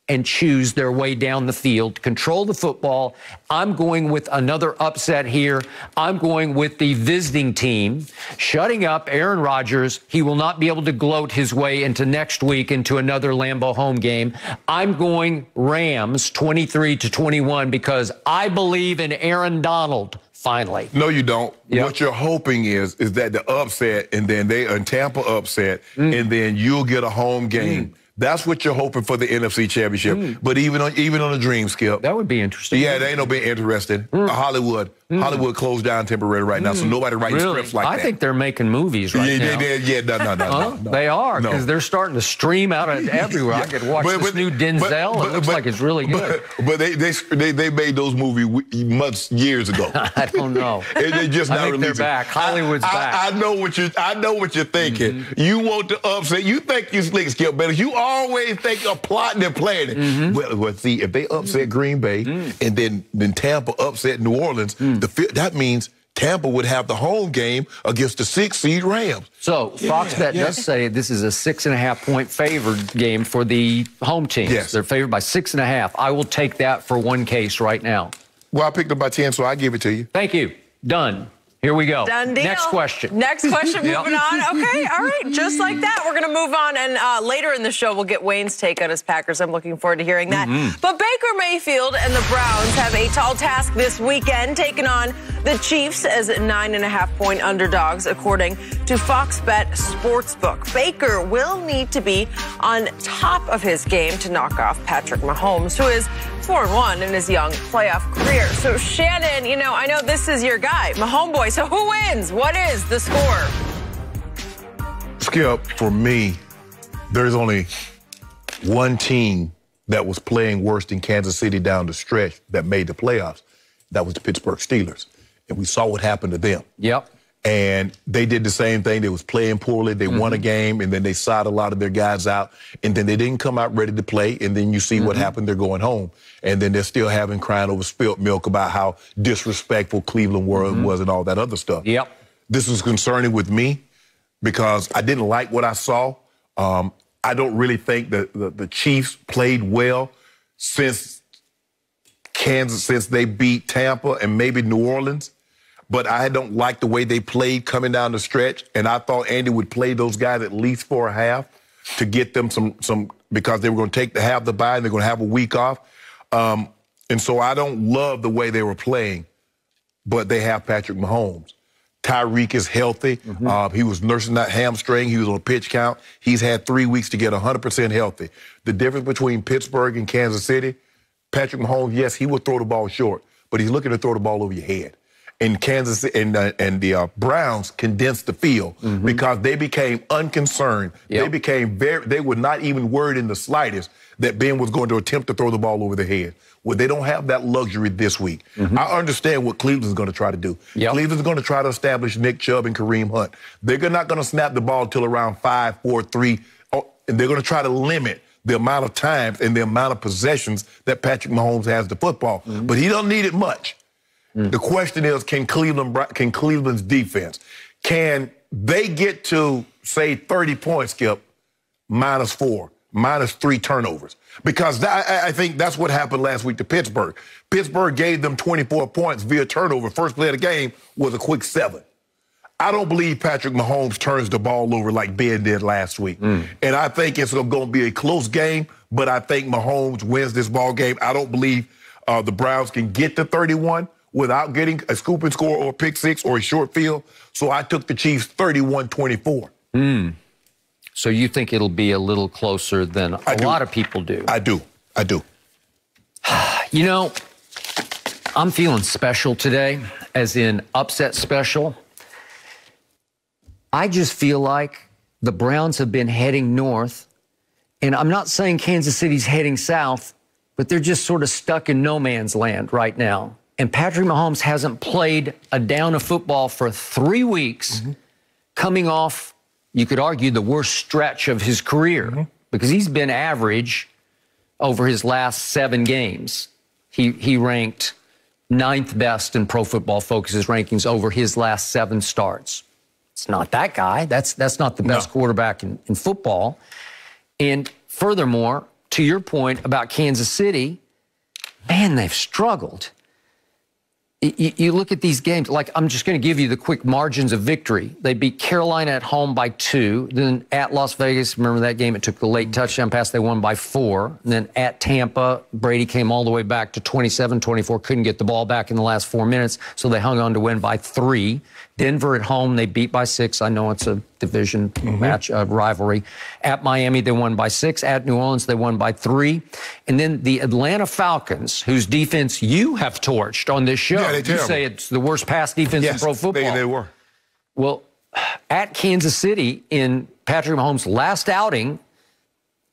and choose their way down the field, control the football. I'm going with another upset here. I'm going with the visiting team, shutting up Aaron Rodgers. He will not be able to gloat his way into next week into another Lambeau home game. I'm going Rams 23-21 because I believe in Aaron Donald. Finally. No, you don't. Yep. What you're hoping is that the upset, and then Tampa upset, and then you'll get a home game. That's what you're hoping for the NFC Championship. But even on a dream, Skip. That would be interesting. Yeah, they ain't no being interested. Hollywood closed down temporary right now, so nobody writing scripts like that. I think they're making movies right now. No. They are, because they're starting to stream out everywhere. I could watch this new Denzel. It looks like it's really good. But they made those movies years ago. I don't know. They just not releasing. They're back. Hollywood's back. I know what you're thinking. You want to upset. You think you slick, Skip, but you always think of plotting and planning. Well, see, if they upset Green Bay and then Tampa upset New Orleans, that means Tampa would have the home game against the 6th seed Rams. So Fox Bet does say this is a 6.5-point favored game for the home teams. Yes. They're favored by 6.5. I will take that for one case right now. Well, I picked them by 10, so I give it to you. Thank you. Done. Here we go. Done deal. Next question. Moving on. Okay, all right. Just like that, we're going to move on. And later in the show, we'll get Wayne's take on his Packers. I'm looking forward to hearing that. But Baker Mayfield and the Browns have a tall task this weekend, taking on the Chiefs as 9.5-point underdogs, according to Fox Bet Sportsbook. Baker will need to be on top of his game to knock off Patrick Mahomes, who is 4-1 in his young playoff career. So, Shannon, I know this is your guy, Mahomes boy. So who wins? What is the score? Skip, for me, there's only one team that was playing worse than Kansas City down the stretch that made the playoffs. That was the Pittsburgh Steelers. And we saw what happened to them. Yep. And they did the same thing. They was playing poorly. They won a game, and then they side a lot of their guys out. And then they didn't come out ready to play. And then you see what happened. They're going home. And then they're still crying over spilt milk about how disrespectful Cleveland was and all that other stuff. Yep. This was concerning with me because I didn't like what I saw. I don't really think that the Chiefs played well since they beat Tampa and maybe New Orleans. But I don't like the way they played coming down the stretch. And I thought Andy would play those guys at least for a half to get them some because they were going to take the bye and they're going to have a week off. And so I don't love the way they were playing, but they have Patrick Mahomes. Tyreek is healthy. He was nursing that hamstring. He was on a pitch count. He's had 3 weeks to get 100% healthy. The difference between Pittsburgh and Kansas City, Patrick Mahomes, yes, he will throw the ball short, but he's looking to throw the ball over your head. And Kansas and the Browns condensed the field because they became unconcerned. Yep. They were not even worried in the slightest that Ben was going to attempt to throw the ball over their head. Well, they don't have that luxury this week. I understand what Cleveland's going to try to do. Yep. Cleveland's going to try to establish Nick Chubb and Kareem Hunt. They're not going to snap the ball till around 5, 4, 3, and they're going to try to limit the amount of times and the amount of possessions that Patrick Mahomes has the football. But he don't need it much. The question is, can Cleveland's defense, can they get to, say, 30 points, Skip, -4, -3 turnovers? Because I think that's what happened last week to Pittsburgh. Pittsburgh gave them 24 points via turnover. First play of the game was a quick 7. I don't believe Patrick Mahomes turns the ball over like Ben did last week. And I think it's going to be a close game, but I think Mahomes wins this ball game. I don't believe the Browns can get to 31 without getting a scoop and score or a pick six or a short field. So I took the Chiefs 31-24. So you think it'll be a little closer than a lot of people do? I do. I'm feeling special today, as in upset special. I just feel like the Browns have been heading north, and I'm not saying Kansas City's heading south, but they're just sort of stuck in no man's land right now. And Patrick Mahomes hasn't played a down of football for 3 weeks, coming off, you could argue, the worst stretch of his career, because he's been average over his last 7 games. He ranked 9th best in Pro Football Focus's rankings over his last 7 starts. It's not that guy. That's not the best quarterback in football. And furthermore, to your point about Kansas City, man, they've struggled. You look at these games, like I'm just going to give you the quick margins of victory. They beat Carolina at home by 2. Then at Las Vegas, remember that game? It took the late touchdown pass. They won by 4. And then at Tampa, Brady came all the way back to 27-24, couldn't get the ball back in the last 4 minutes, so they hung on to win by 3. Denver at home, they beat by 6. I know it's a division match, rivalry. At Miami, they won by 6. At New Orleans, they won by 3. And then the Atlanta Falcons, whose defense you have torched on this show. Yeah, You say it's the worst pass defense in pro football. They were. Well, at Kansas City in Patrick Mahomes' last outing,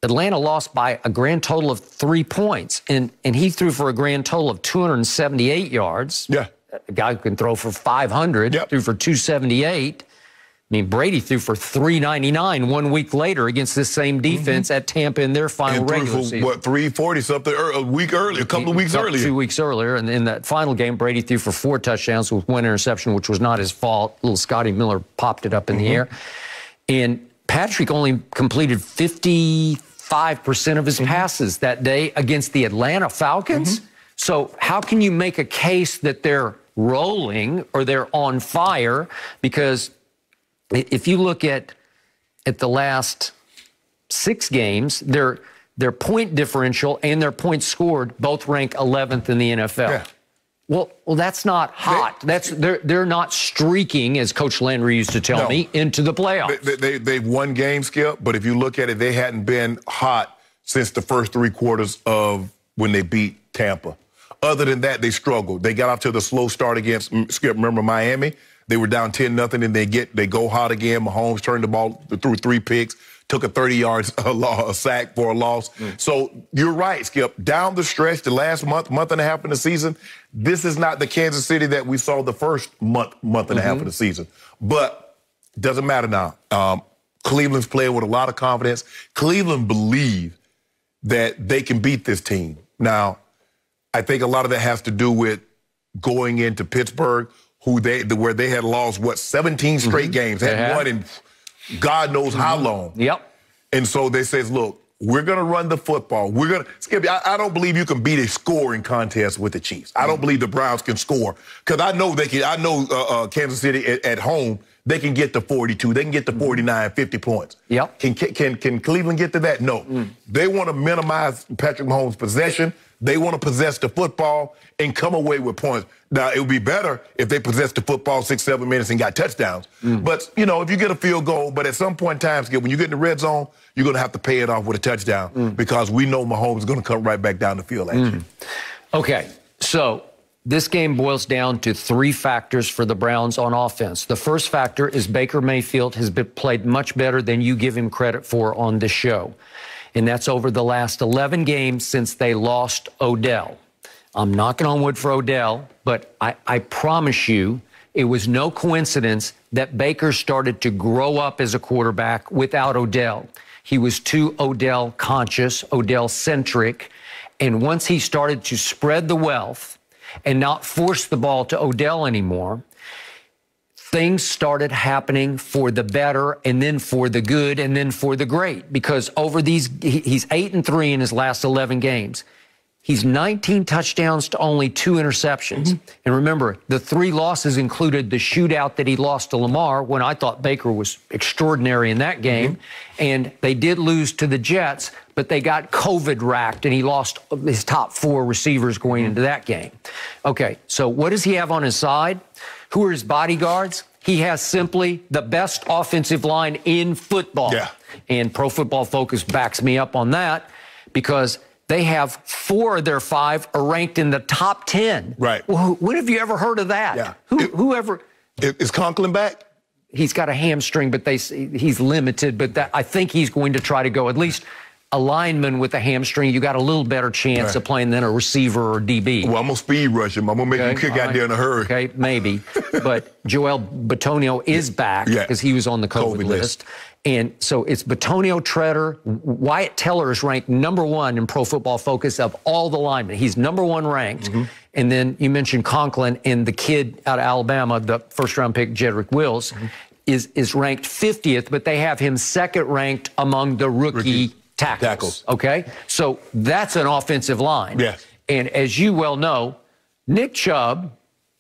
Atlanta lost by a grand total of 3 points. And he threw for a grand total of 278 yards. Yeah. A guy who can throw for 500, threw for 278. I mean, Brady threw for 399 1 week later against this same defense at Tampa in their final regular season. What, 340-something a week earlier, a couple of weeks earlier? 2 weeks earlier. And in that final game, Brady threw for 4 touchdowns with 1 interception, which was not his fault. Little Scotty Miller popped it up in the air. And Patrick only completed 55% of his passes that day against the Atlanta Falcons. So how can you make a case that they're rolling or they're on fire? Because if you look at the last 6 games, their point differential and their points scored both rank 11th in the NFL. Yeah. Well, that's not hot. They're not streaking, as Coach Landry used to tell me, into the playoffs. They've won games, Skip, but if you look at it, they hadn't been hot since the first 3 quarters of when they beat Tampa. Other than that, they struggled. They got off to the slow start against, Skip, remember Miami? They were down 10-0, and they go hot again. Mahomes turned the ball, threw 3 picks, took a 30-yard a sack for a loss. So you're right, Skip. Down the stretch, the last month and a half in the season, this is not the Kansas City that we saw the first month and a half of the season. But it doesn't matter now. Cleveland's playing with a lot of confidence. Cleveland believe that they can beat this team. Now, I think a lot of that has to do with going into Pittsburgh, where they had lost, 17 straight games, had won in God knows how long. And so they says, look, we're going to run the football. We're going to, Skip, I don't believe you can beat a scoring contest with the Chiefs. I don't believe the Browns can score, because I know they can. I know Kansas City at home, they can get to 42. They can get to 49, 50 points. Can Cleveland get to that? No. They want to minimize Patrick Mahomes' possession. They want to possess the football and come away with points. Now, it would be better if they possessed the football 6-7 minutes and got touchdowns. But, you know, if you get a field goal, but at some point in time, Skip, when you get in the red zone, you're going to have to pay it off with a touchdown because we know Mahomes is going to come right back down the field at you. Okay, so this game boils down to 3 factors for the Browns on offense. The first factor is Baker Mayfield has played much better than you give him credit for on this show. And that's over the last 11 games since they lost Odell. I'm knocking on wood for Odell, but I promise you it was no coincidence that Baker started to grow up as a quarterback without Odell. He was too Odell conscious, Odell centric. And once he started to spread the wealth and not force the ball to Odell anymore, things started happening for the better, and then for the good, and then for the great. Because over these, he's 8-3 in his last 11 games. He's 19 touchdowns to only 2 interceptions. And remember, the 3 losses included the shootout that he lost to Lamar, when I thought Baker was extraordinary in that game. And they did lose to the Jets, but they got COVID-racked, and he lost his top 4 receivers going into that game. Okay, so what does he have on his side? Who are his bodyguards? He has simply the best offensive line in football. And Pro Football Focus backs me up on that, because they have 4 of their 5 are ranked in the top 10. Well, when have you ever heard of that? Whoever. Is Conklin back? He's got a hamstring, but he's limited. But I think he's going to try to go. At least a lineman with a hamstring, you got a little better chance of playing than a receiver or DB. Well, I'm going to speed rush him. I'm going to make him kick out there in a hurry. Okay, maybe. But Joel Bitonio is back because he was on the COVID list. And so it's Bitonio, Treader. Wyatt Teller is ranked #1 in Pro Football Focus of all the linemen. He's #1 ranked. And then you mentioned Conklin, and the kid out of Alabama, the first-round pick, Jedrick Wills, is ranked 50th, but they have him 2nd ranked among the rookie tackles. Okay? So that's an offensive line. Yeah. And as you well know, Nick Chubb,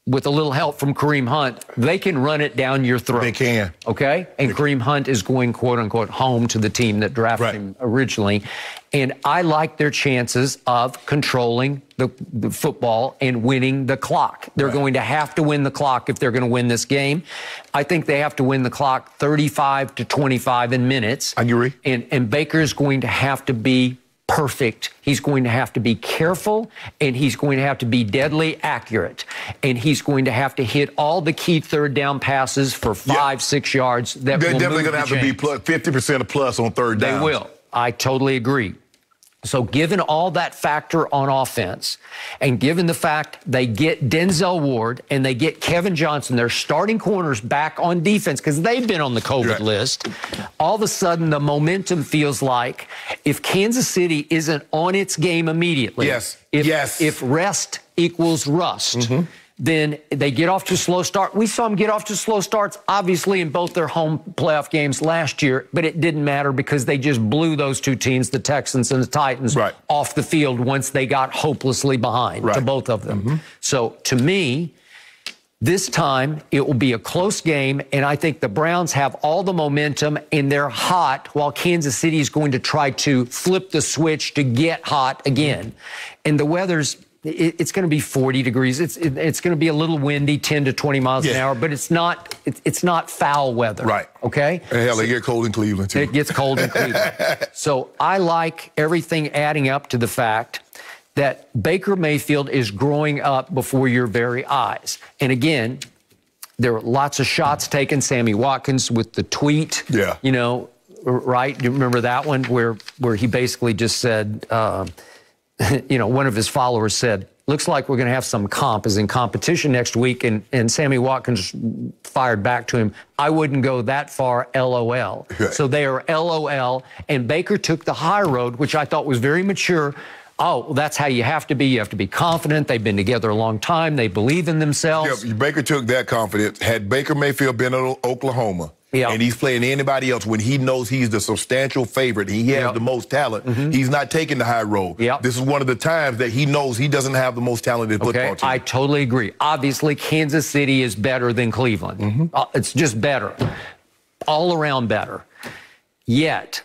with a little help from Kareem Hunt, they can run it down your throat. They can. Okay? And Kareem Hunt is going, quote unquote, home to the team that drafted him originally. And I like their chances of controlling the football and winning the clock. They're going to have to win the clock if they're going to win this game. I think they have to win the clock 35 to 25 in minutes. I agree. And Baker's going to have to be perfect. He's going to have to be careful, and he's going to have to be deadly accurate. And he's going to have to hit all the key third down passes for 5-6 yards. That They're will definitely move going to have the to be plus 50% or plus on third down. They will. I totally agree. So given all that factor on offense, and given the fact they get Denzel Ward and they get Kevin Johnson, their starting corners, back on defense because they've been on the COVID list, all of a sudden the momentum feels like if Kansas City isn't on its game immediately, if rest equals rust, then they get off to a slow start. We saw them get off to slow starts, obviously, in both their home playoff games last year, but it didn't matter because they just blew those two teams, the Texans and the Titans, off the field once they got hopelessly behind to both of them. So, to me, this time it will be a close game, and I think the Browns have all the momentum, and they're hot, while Kansas City is going to try to flip the switch to get hot again. And the weather's it's going to be 40 degrees. It's going to be a little windy, 10 to 20 miles an hour, but it's not foul weather. Right. Okay? And hell, they get cold in Cleveland, too. It gets cold in Cleveland. So I like everything adding up to the fact that Baker Mayfield is growing up before your very eyes. And again, there were lots of shots taken. Sammy Watkins with the tweet. Yeah. You know, right? You remember that one where he basically just said, you know, one of his followers said, looks like we're going to have some competition next week. And Sammy Watkins fired back to him, I wouldn't go that far, LOL. So they are LOL. And Baker took the high road, which I thought was very mature. Oh, well, that's how you have to be. You have to be confident. They've been together a long time. They believe in themselves. Yeah, Baker took that confidence. Had Baker Mayfield been in Oklahoma, and he's playing anybody else when he knows he's the substantial favorite, he has the most talent, he's not taking the high road. This is one of the times that he knows he doesn't have the most talented football team. I totally agree. Obviously, Kansas City is better than Cleveland. It's just better. All around better. Yet,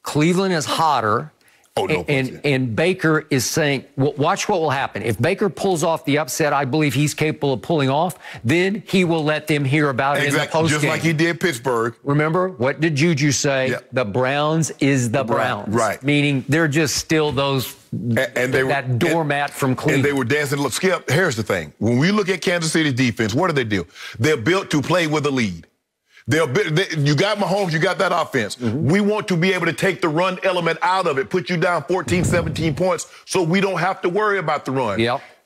Cleveland is hotter. Oh, no, and Baker is saying, well, watch what will happen. If Baker pulls off the upset I believe he's capable of pulling off, then he will let them hear about it in the postgame. Just like he did Pittsburgh. Remember, what did Juju say? The Browns is the Browns. Right. Meaning they're just still those, that doormat from Cleveland. And they were dancing. Look, Skip, here's the thing. When we look at Kansas City's defense, what do? They're built to play with a lead. You got Mahomes, you got that offense. We want to be able to take the run element out of it, put you down 14, 17 points so we don't have to worry about the run.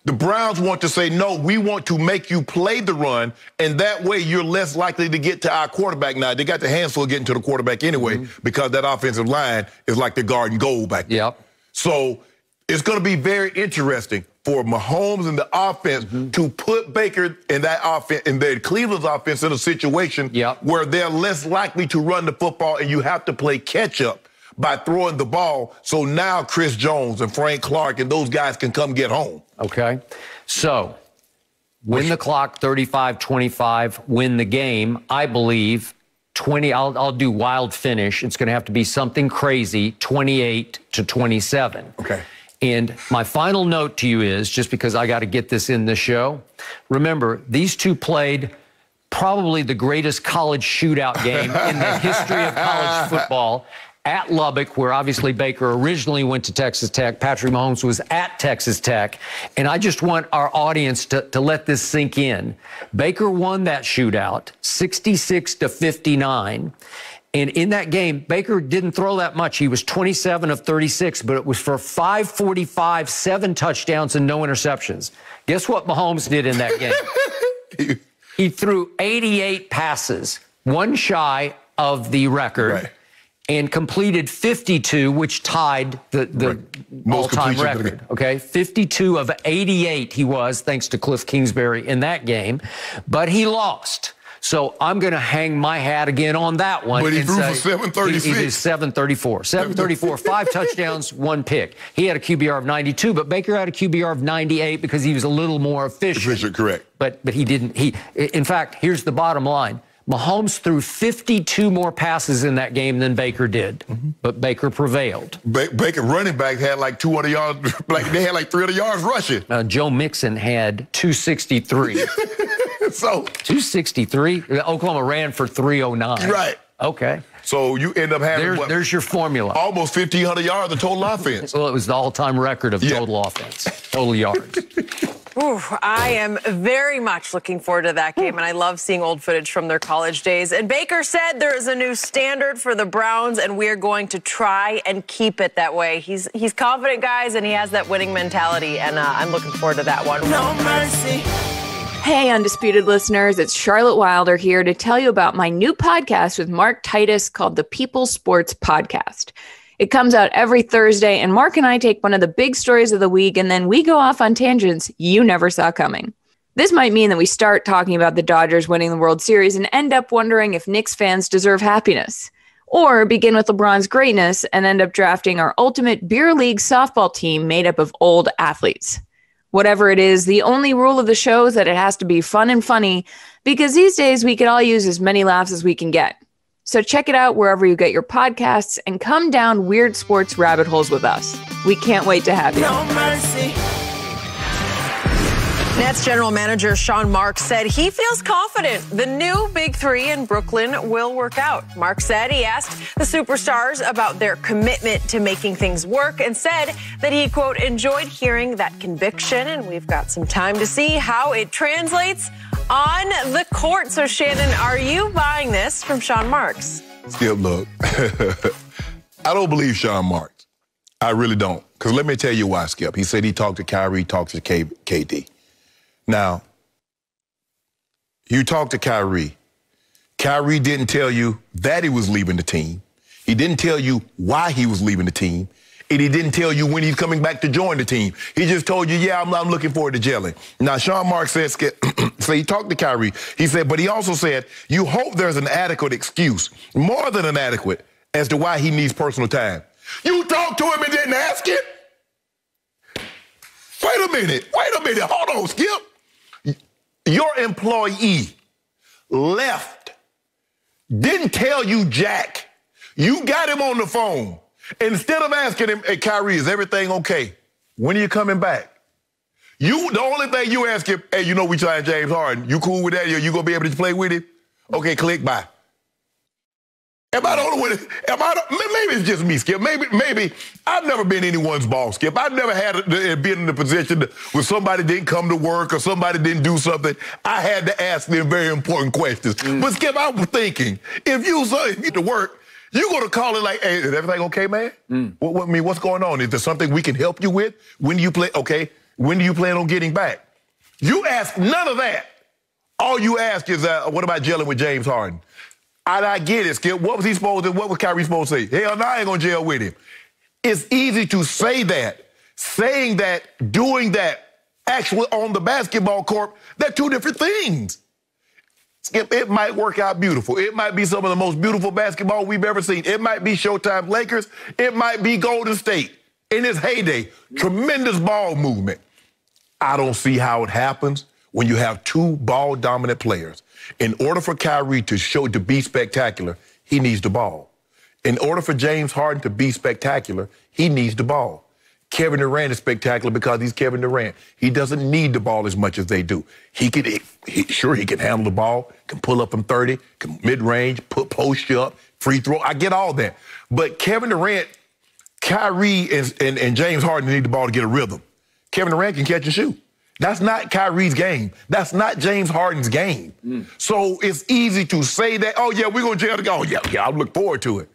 The Browns want to say, no, we want to make you play the run, and that way you're less likely to get to our quarterback. Now, they got the hands full getting to the quarterback anyway because that offensive line is like the garden goal back there. So it's going to be very interesting for Mahomes and the offense to put Baker and that offense and the Cleveland's offense in a situation where they're less likely to run the football, and you have to play catch up by throwing the ball. So now Chris Jones and Frank Clark and those guys can come get home. Okay. So win the clock 35-25, win the game. I believe 20, I'll do wild finish. It's going to have to be something crazy, 28-27. Okay. And my final note to you is, just because I got to get this in the show, remember, these two played probably the greatest college shootout game in the history of college football at Lubbock, where obviously Baker originally went to Texas Tech. Patrick Mahomes was at Texas Tech. And I just want our audience to let this sink in. Baker won that shootout 66-59. And in that game, Baker didn't throw that much. He was 27 of 36, but it was for 545, 7 touchdowns, and no interceptions. Guess what Mahomes did in that game? He threw 88 passes, one shy of the record, and completed 52, which tied the all-time record. Okay, 52 of 88 he was, thanks to Cliff Kingsbury in that game. But he lost. So I'm going to hang my hat again on that one. But he and threw say for 736. It is 734. 734, 5 touchdowns, 1 pick. He had a QBR of 92, but Baker had a QBR of 98 because he was a little more efficient. Correct. But he didn't. In fact, here's the bottom line. Mahomes threw 52 more passes in that game than Baker did, but Baker prevailed. Baker running back had like 200 yards, they had like 300 yards rushing. Joe Mixon had 263. So 263? Oklahoma ran for 309. Right. Okay. So you end up having there's your formula. Almost 1,500 yards of total offense. Well, it was the all-time record of total offense, total yards. Ooh, I am very much looking forward to that game, and I love seeing old footage from their college days. And Baker said there is a new standard for the Browns, and we are going to try and keep it that way. He's confident, guys, and he has that winning mentality, and I'm looking forward to that one. No mercy. Hey, Undisputed listeners, it's Charlotte Wilder here to tell you about my new podcast with Mark Titus called the People Sports Podcast. It comes out every Thursday, and Mark and I take one of the big stories of the week, and then we go off on tangents you never saw coming. This might mean that we start talking about the Dodgers winning the World Series and end up wondering if Knicks fans deserve happiness. Or begin with LeBron's greatness and end up drafting our ultimate beer league softball team made up of old athletes. Whatever it is, the only rule of the show is that it has to be fun and funny, because these days we could all use as many laughs as we can get. So check it out wherever you get your podcasts and come down weird sports rabbit holes with us. We can't wait to have you. No mercy. Nets general manager Sean Marks said he feels confident the new Big Three in Brooklyn will work out. Marks said he asked the superstars about their commitment to making things work and said that he, quote, enjoyed hearing that conviction, and we've got some time to see how it translates on the court. So, Shannon, are you buying this from Sean Marks? Skip, look, I don't believe Sean Marks. I really don't. Because let me tell you why, Skip. He said he talked to Kyrie, talked to KD. Now, you talked to Kyrie. Kyrie didn't tell you that he was leaving the team. He didn't tell you why he was leaving the team. And he didn't tell you when he's coming back to join the team. He just told you, yeah, I'm looking forward to gelling. Now, Sean Marks said, so he talked to Kyrie. He said, but he also said, you hope there's an adequate excuse, more than an adequate, as to why he needs personal time. You talked to him and didn't ask him? Wait a minute. Hold on, Skip. Your employee left, didn't tell you jack. You got him on the phone. Instead of asking him, hey, Kyrie, is everything okay? When are you coming back? The only thing you ask him, hey, you know we trying James Harden. You cool with that? You gonna be able to play with him? Okay, click, bye. Am I the only one? Maybe it's just me, Skip. Maybe I've never been anyone's boss, Skip. I've never been in the position where somebody didn't come to work or somebody didn't do something. I had to ask them very important questions. But Skip, I was thinking, if you get to work, you're gonna call it like, hey, is everything okay, man? What's going on? Is there something we can help you with? When do you play? Okay, when do you plan on getting back? You ask none of that. All you ask is, what about gelling with James Harden? I get it, Skip. What was Kyrie supposed to say? Hell no, I ain't gonna gel with him. It's easy to say that. Saying that, doing that, actually on the basketball court, they're two different things. Skip, it might work out beautiful. It might be some of the most beautiful basketball we've ever seen. It might be Showtime Lakers. It might be Golden State in its heyday. Tremendous ball movement. I don't see how it happens when you have two ball-dominant players. In order for Kyrie to be spectacular, he needs the ball. In order for James Harden to be spectacular, he needs the ball. Kevin Durant is spectacular because he's Kevin Durant. He doesn't need the ball as much as they do. He can handle the ball, can pull up from 30, can mid-range, post you up, free throw. I get all that. But Kevin Durant, Kyrie, and James Harden need the ball to get a rhythm. Kevin Durant can catch and shoot. That's not Kyrie's game. That's not James Harden's game. So it's easy to say that, oh, yeah, we're going to jail to go. Oh, yeah, I look forward to it.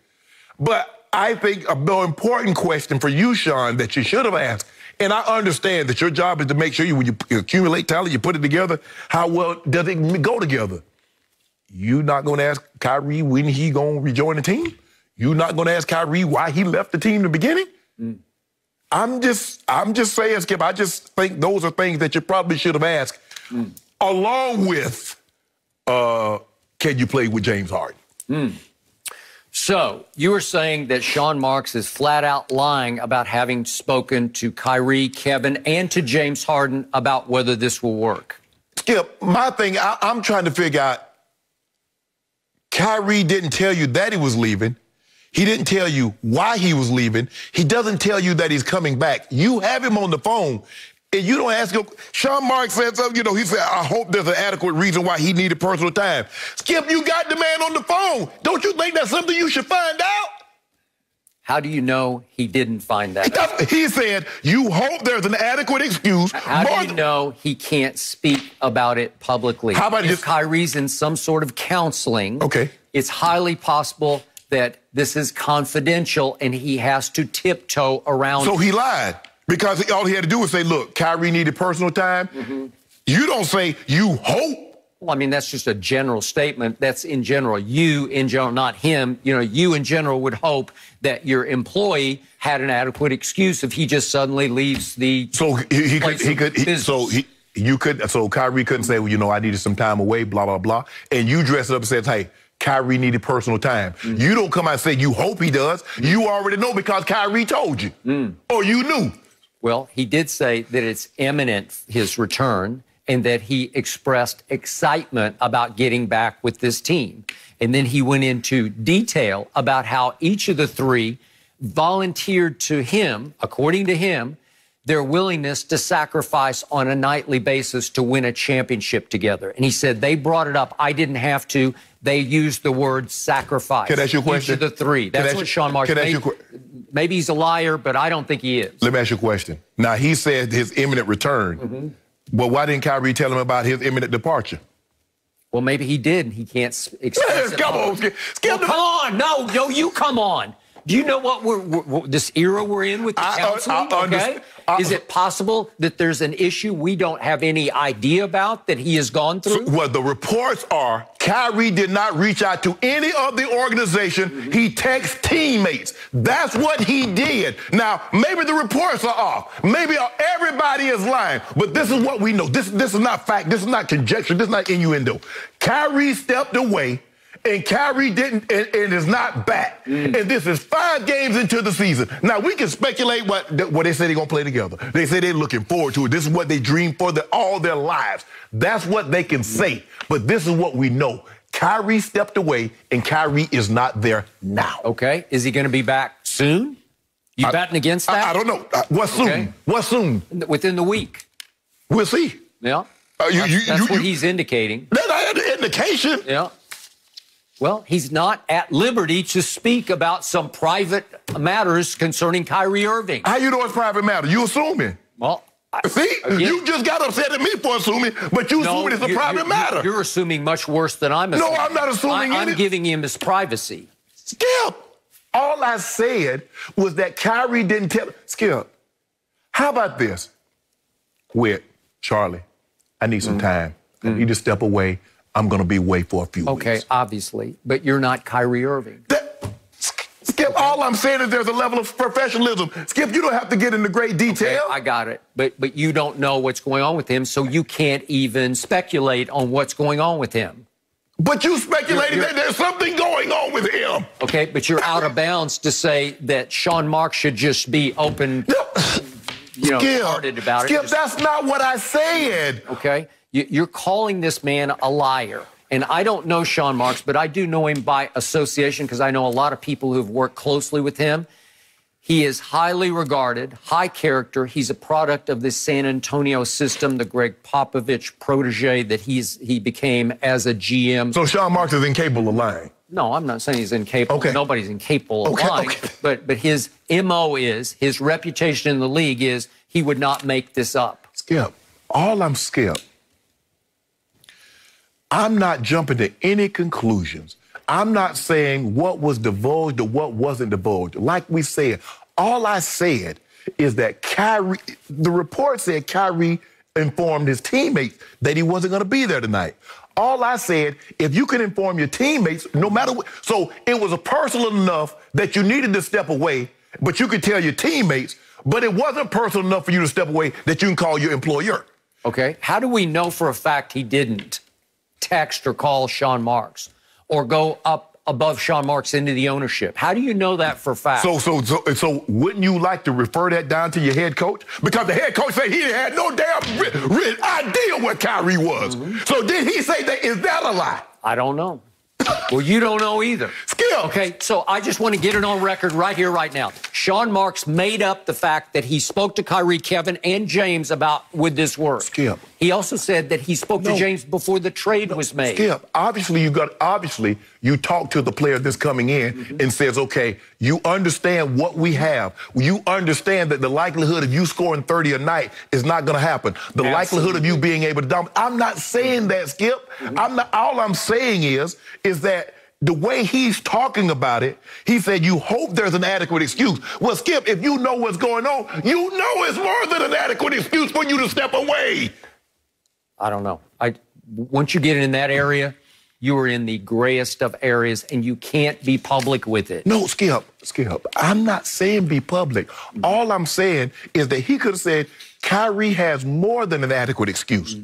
But I think a more important question for you, Sean, that you should have asked, and I understand that your job is to make sure when you accumulate talent, you put it together, how well does it go together? You're not going to ask Kyrie when he going to rejoin the team? You're not going to ask Kyrie why he left the team in the beginning? I'm just saying, Skip, I just think those are things that you probably should have asked, along with can you play with James Harden? So you were saying that Sean Marks is flat out lying about having spoken to Kyrie, Kevin, and to James Harden about whether this will work. Skip, my thing, I'm trying to figure out, Kyrie didn't tell you that he was leaving. He didn't tell you why he was leaving. He doesn't tell you that he's coming back. You have him on the phone, and you don't ask him. Sean Marks said something, he said, I hope there's an adequate reason why he needed personal time. Skip, you got the man on the phone. Don't you think that's something you should find out? How do you know he didn't find that out? He said, you hope there's an adequate excuse. How do you know he can't speak about it publicly? How about if Kyrie's in some sort of counseling, okay, it's highly possible that this is confidential and he has to tiptoe around. So he lied because all he had to do was say, look, Kyrie needed personal time. You don't say, you hope. Well, I mean, that's just a general statement. That's in general. You in general, not him. You in general would hope that your employee had an adequate excuse if he just suddenly leaves the. So So Kyrie couldn't say, well, I needed some time away, blah, blah, blah. And you dress it up and says, hey, Kyrie needed personal time. You don't come out and say you hope he does. You already know because Kyrie told you. Or you knew. Well, he did say that it's imminent, his return, and that he expressed excitement about getting back with this team. And then he went into detail about how each of the three volunteered to him, according to him, their willingness to sacrifice on a nightly basis to win a championship together. And he said they brought it up. I didn't have to. They used the word sacrifice. Can I ask you a question? Each of the three. That's what Sean Marks said. Maybe he's a liar, but I don't think he is. Let me ask you a question. Now, he said his imminent return. Well, why didn't Kyrie tell him about his imminent departure? Well, maybe he did, and he can't express it. Come on, Skip. Come on. No, you come on. Do you know what this era we're in with the counseling? Is it possible that there's an issue we don't have any idea about that he has gone through? Well, the reports are Kyrie did not reach out to any of the organization. He texted teammates. That's what he did. Now, maybe the reports are off. Maybe everybody is lying. But this is what we know. This is not fact. This is not conjecture. This is not innuendo. Kyrie stepped away. And Kyrie didn't, and is not back. And this is 5 games into the season. Now, we can speculate what they say they're going to play together. They say they're looking forward to it. This is what they dreamed for all their lives. That's what they can say. But this is what we know. Kyrie stepped away, and Kyrie is not there now. Okay. Is he going to be back soon? You betting against that? I don't know. What's soon? Okay. What's soon? Within the week. We'll see. Yeah. That's what he's indicating. That's not an indication. Yeah. Well, he's not at liberty to speak about some private matters concerning Kyrie Irving. How you know it's private matter? You assuming. Well, you just got upset at me for assuming, but you assuming it's a private matter. You're assuming much worse than I'm assuming. No, I'm not assuming I'm giving him his privacy. Skip, all I said was that Kyrie didn't tell. Skip, how about this? Charlie, I need some time. I need to step away. I'm going to be away for a few weeks. Okay, obviously, but you're not Kyrie Irving. Skip, all I'm saying is there's a level of professionalism. Skip, you don't have to get into great detail. Okay, I got it. But you don't know what's going on with him, so you can't even speculate on what's going on with him. But you speculated that there's something going on with him. Okay, but you're out of bounds to say that Sean Marks should just be open, hearted about it. Skip, that's not what I said. Okay. You're calling this man a liar. And I don't know Sean Marks, but I do know him by association because I know a lot of people who've worked closely with him. He is highly regarded, high character. He's a product of this San Antonio system, the Greg Popovich protege that he became as a GM. So Sean Marks is incapable of lying? No, I'm not saying he's incapable. Okay. Nobody's incapable of lying. But his MO is, his reputation in the league is, he would not make this up. Skip, I'm not jumping to any conclusions. I'm not saying what was divulged or what wasn't divulged. Like we said, all I said is that the report said Kyrie informed his teammates that he wasn't going to be there tonight. All I said, if you can inform your teammates, no matter what. So it was personal enough that you needed to step away, but you could tell your teammates, but it wasn't personal enough for you to step away that you can call your employer. Okay. How do we know for a fact he didn't? text or call Sean Marks or go up above Sean Marks into the ownership? How do you know that for a fact? So wouldn't you like to refer that down to your head coach? Because the head coach said he had no damn idea what Kyrie was. So did he say that? Is that a lie? I don't know. Well, you don't know either. Skip. Okay, so I just want to get it on record right here, right now. Sean Marks made up the fact that he spoke to Kyrie, Kevin, and James about would this work. Skip. He also said that he spoke to James before the trade was made. Skip. Obviously, you talk to the player that's coming in and says, okay, you understand what we have. You understand that the likelihood of you scoring 30 a night is not going to happen. The likelihood of you being able to dominate. I'm not saying that, Skip. All I'm saying is that the way he's talking about it, he said, you hope there's an adequate excuse. Well, Skip, if you know what's going on, you know it's more than an adequate excuse for you to step away. I don't know. Once you get in that area, you are in the grayest of areas, and you can't be public with it. No, Skip, I'm not saying be public. All I'm saying is that he could have said, Kyrie has more than an adequate excuse.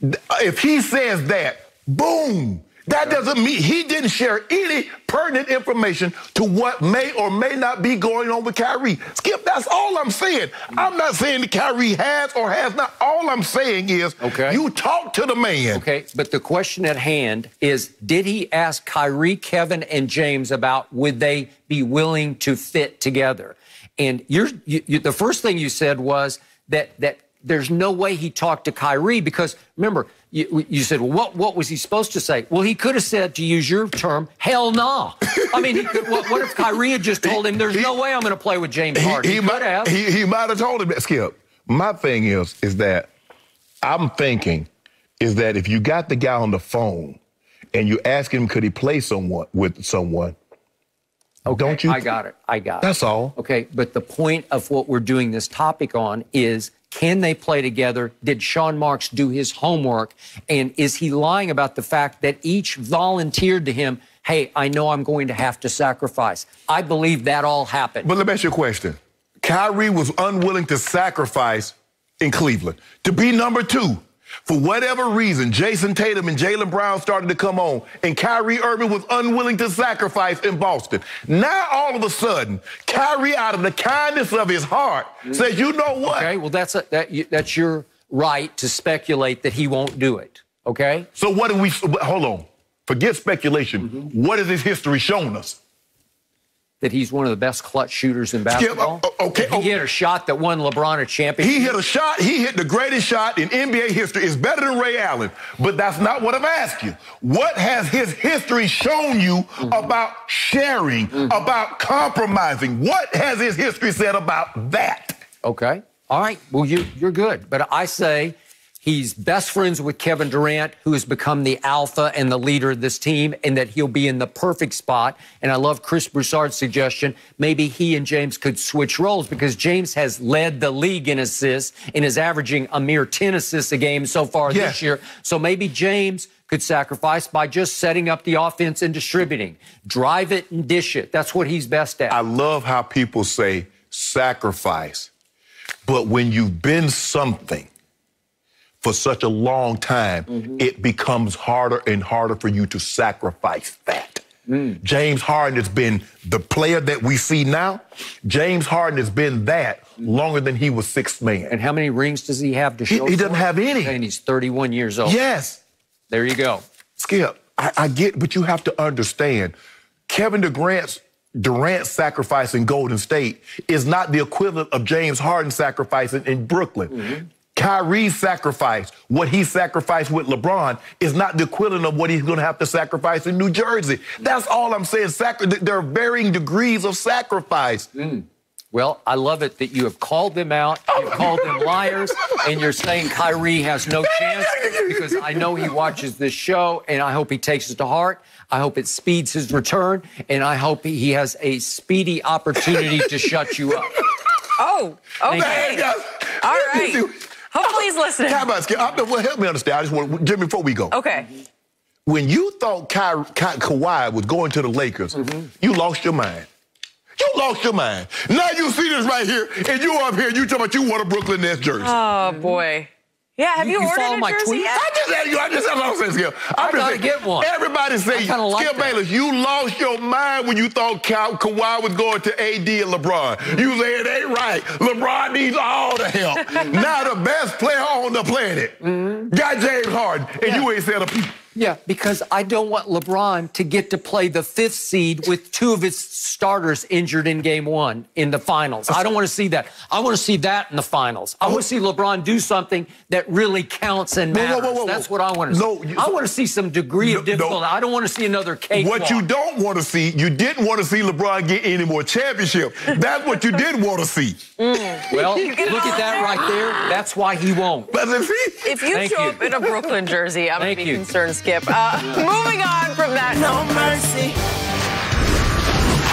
If he says that, boom. That doesn't mean he didn't share any pertinent information to what may or may not be going on with Kyrie. Skip, that's all I'm saying. I'm not saying that Kyrie has or has not. All I'm saying is you talk to the man. Okay, but the question at hand is, did he ask Kyrie, Kevin, and James about would they be willing to fit together? And the first thing you said was that there's no way he talked to Kyrie because, remember, you said, well, what was he supposed to say? Well, he could have said, to use your term, hell no. I mean, what if Kyrie had just told him, there's no way I'm going to play with James Harden? He might have. He might have told him that, Skip. My thing is that I'm thinking is that if you got the guy on the phone and you ask him, could he play with someone, don't you? I got it. That's all. Okay, but the point of what we're doing this topic on is, can they play together? Did Sean Marks do his homework? And is he lying about the fact that each volunteered to him, hey, I know I'm going to have to sacrifice? I believe that all happened. But let me ask you a question. Kyrie was unwilling to sacrifice in Cleveland to be number 2. For whatever reason, Jason Tatum and Jaylen Brown started to come on, and Kyrie Irving was unwilling to sacrifice in Boston. Now, all of a sudden, Kyrie, out of the kindness of his heart, says, you know what? Okay, well, that's your right to speculate that he won't do it, okay? So what do we, hold on, forget speculation. What has his history shown us? That he's one of the best clutch shooters in basketball. He hit a shot that won LeBron a championship. He hit a shot. He hit the greatest shot in NBA history. It's better than Ray Allen. But that's not what I'm asking. What has his history shown you about sharing, about compromising? What has his history said about that? Okay. All right. Well, you're good. But I say he's best friends with Kevin Durant, who has become the alpha and the leader of this team, and that he'll be in the perfect spot. And I love Chris Broussard's suggestion. Maybe he and James could switch roles because James has led the league in assists and is averaging a mere 10 assists a game so far this year. So maybe James could sacrifice by just setting up the offense and distributing. Drive it and dish it. That's what he's best at. I love how people say sacrifice. But when you've been something for such a long time, it becomes harder and harder for you to sacrifice that. James Harden has been the player that we see now. James Harden has been that longer than he was sixth man. And how many rings does he have to show? He doesn't have any. And he's 31 years old. Yes. There you go. Skip, I get, but you have to understand, Kevin Durant's sacrifice in Golden State is not the equivalent of James Harden sacrificing in Brooklyn. Kyrie's sacrifice, what he sacrificed with LeBron, is not the equivalent of what he's going to have to sacrifice in New Jersey. That's all I'm saying. There are varying degrees of sacrifice. Well, I love it that you have called them out, you've called them liars, and you're saying Kyrie has no chance because I know he watches this show, and I hope he takes it to heart. I hope it speeds his return, and I hope he has a speedy opportunity to shut you up. Oh, okay. All right. Hopefully he's listening. How about Skip? Well, help me understand. I just want, Jimmy, before we go. Okay. When you thought Kawhi was going to the Lakers, you lost your mind. You lost your mind. Now you see this right here, and you up here, you talking about you want a Brooklyn Nets jersey. Oh, boy. Yeah, have you ordered follow a my jersey tweet? yet? I just Skip. I gotta get one. Everybody say, like Skip that. Bayless, you lost your mind when you thought Kawhi was going to AD and LeBron. You said it ain't right. LeBron needs all the help. Now the best player on the planet got James Harden, and you ain't said a peep. Yeah, because I don't want LeBron to get to play the 5th seed with 2 of his starters injured in game 1 in the finals. I don't want to see that. I want to see that in the finals. I want to see LeBron do something that really counts and matters. That's what I want to see. I want to see some degree of difficulty. I don't want to see another cakewalk. What you don't want to see, you didn't want to see LeBron get any more championship. That's what you did want to see. Well, look at that right there. That's why he won't. If you show up in a Brooklyn jersey, I'm going to be concerned, Skip. Moving on from that. No mercy.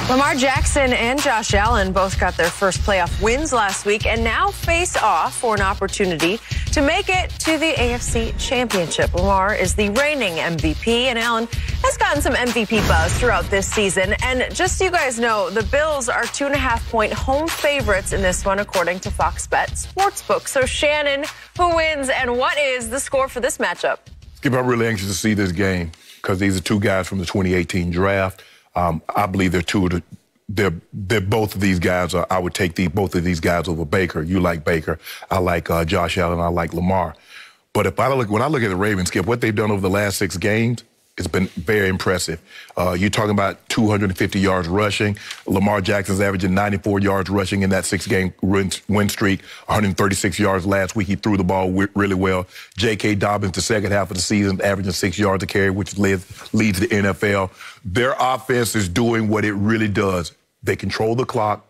Lamar Jackson and Josh Allen both got their first playoff wins last week and now face off for an opportunity to make it to the AFC Championship. Lamar is the reigning MVP, and Allen has gotten some MVP buzz throughout this season. And just so you guys know, the Bills are 2.5-point home favorites in this one, according to Fox Bet Sportsbook. So, Shannon, who wins, and what is the score for this matchup? Skip, I'm really anxious to see this game because these are 2 guys from the 2018 draft. I believe they're both of these guys. I would take both of these guys over Baker. You like Baker. I like Josh Allen. I like Lamar. But when I look at the Ravens, Skip, what they've done over the last 6 games, it's been very impressive. You're talking about 250 yards rushing. Lamar Jackson's averaging 94 yards rushing in that 6-game win streak, 136 yards last week. He threw the ball really well. J.K. Dobbins, the second half of the season, averaging 6 yards a carry, which leads the NFL. Their offense is doing what it really does. They control the clock,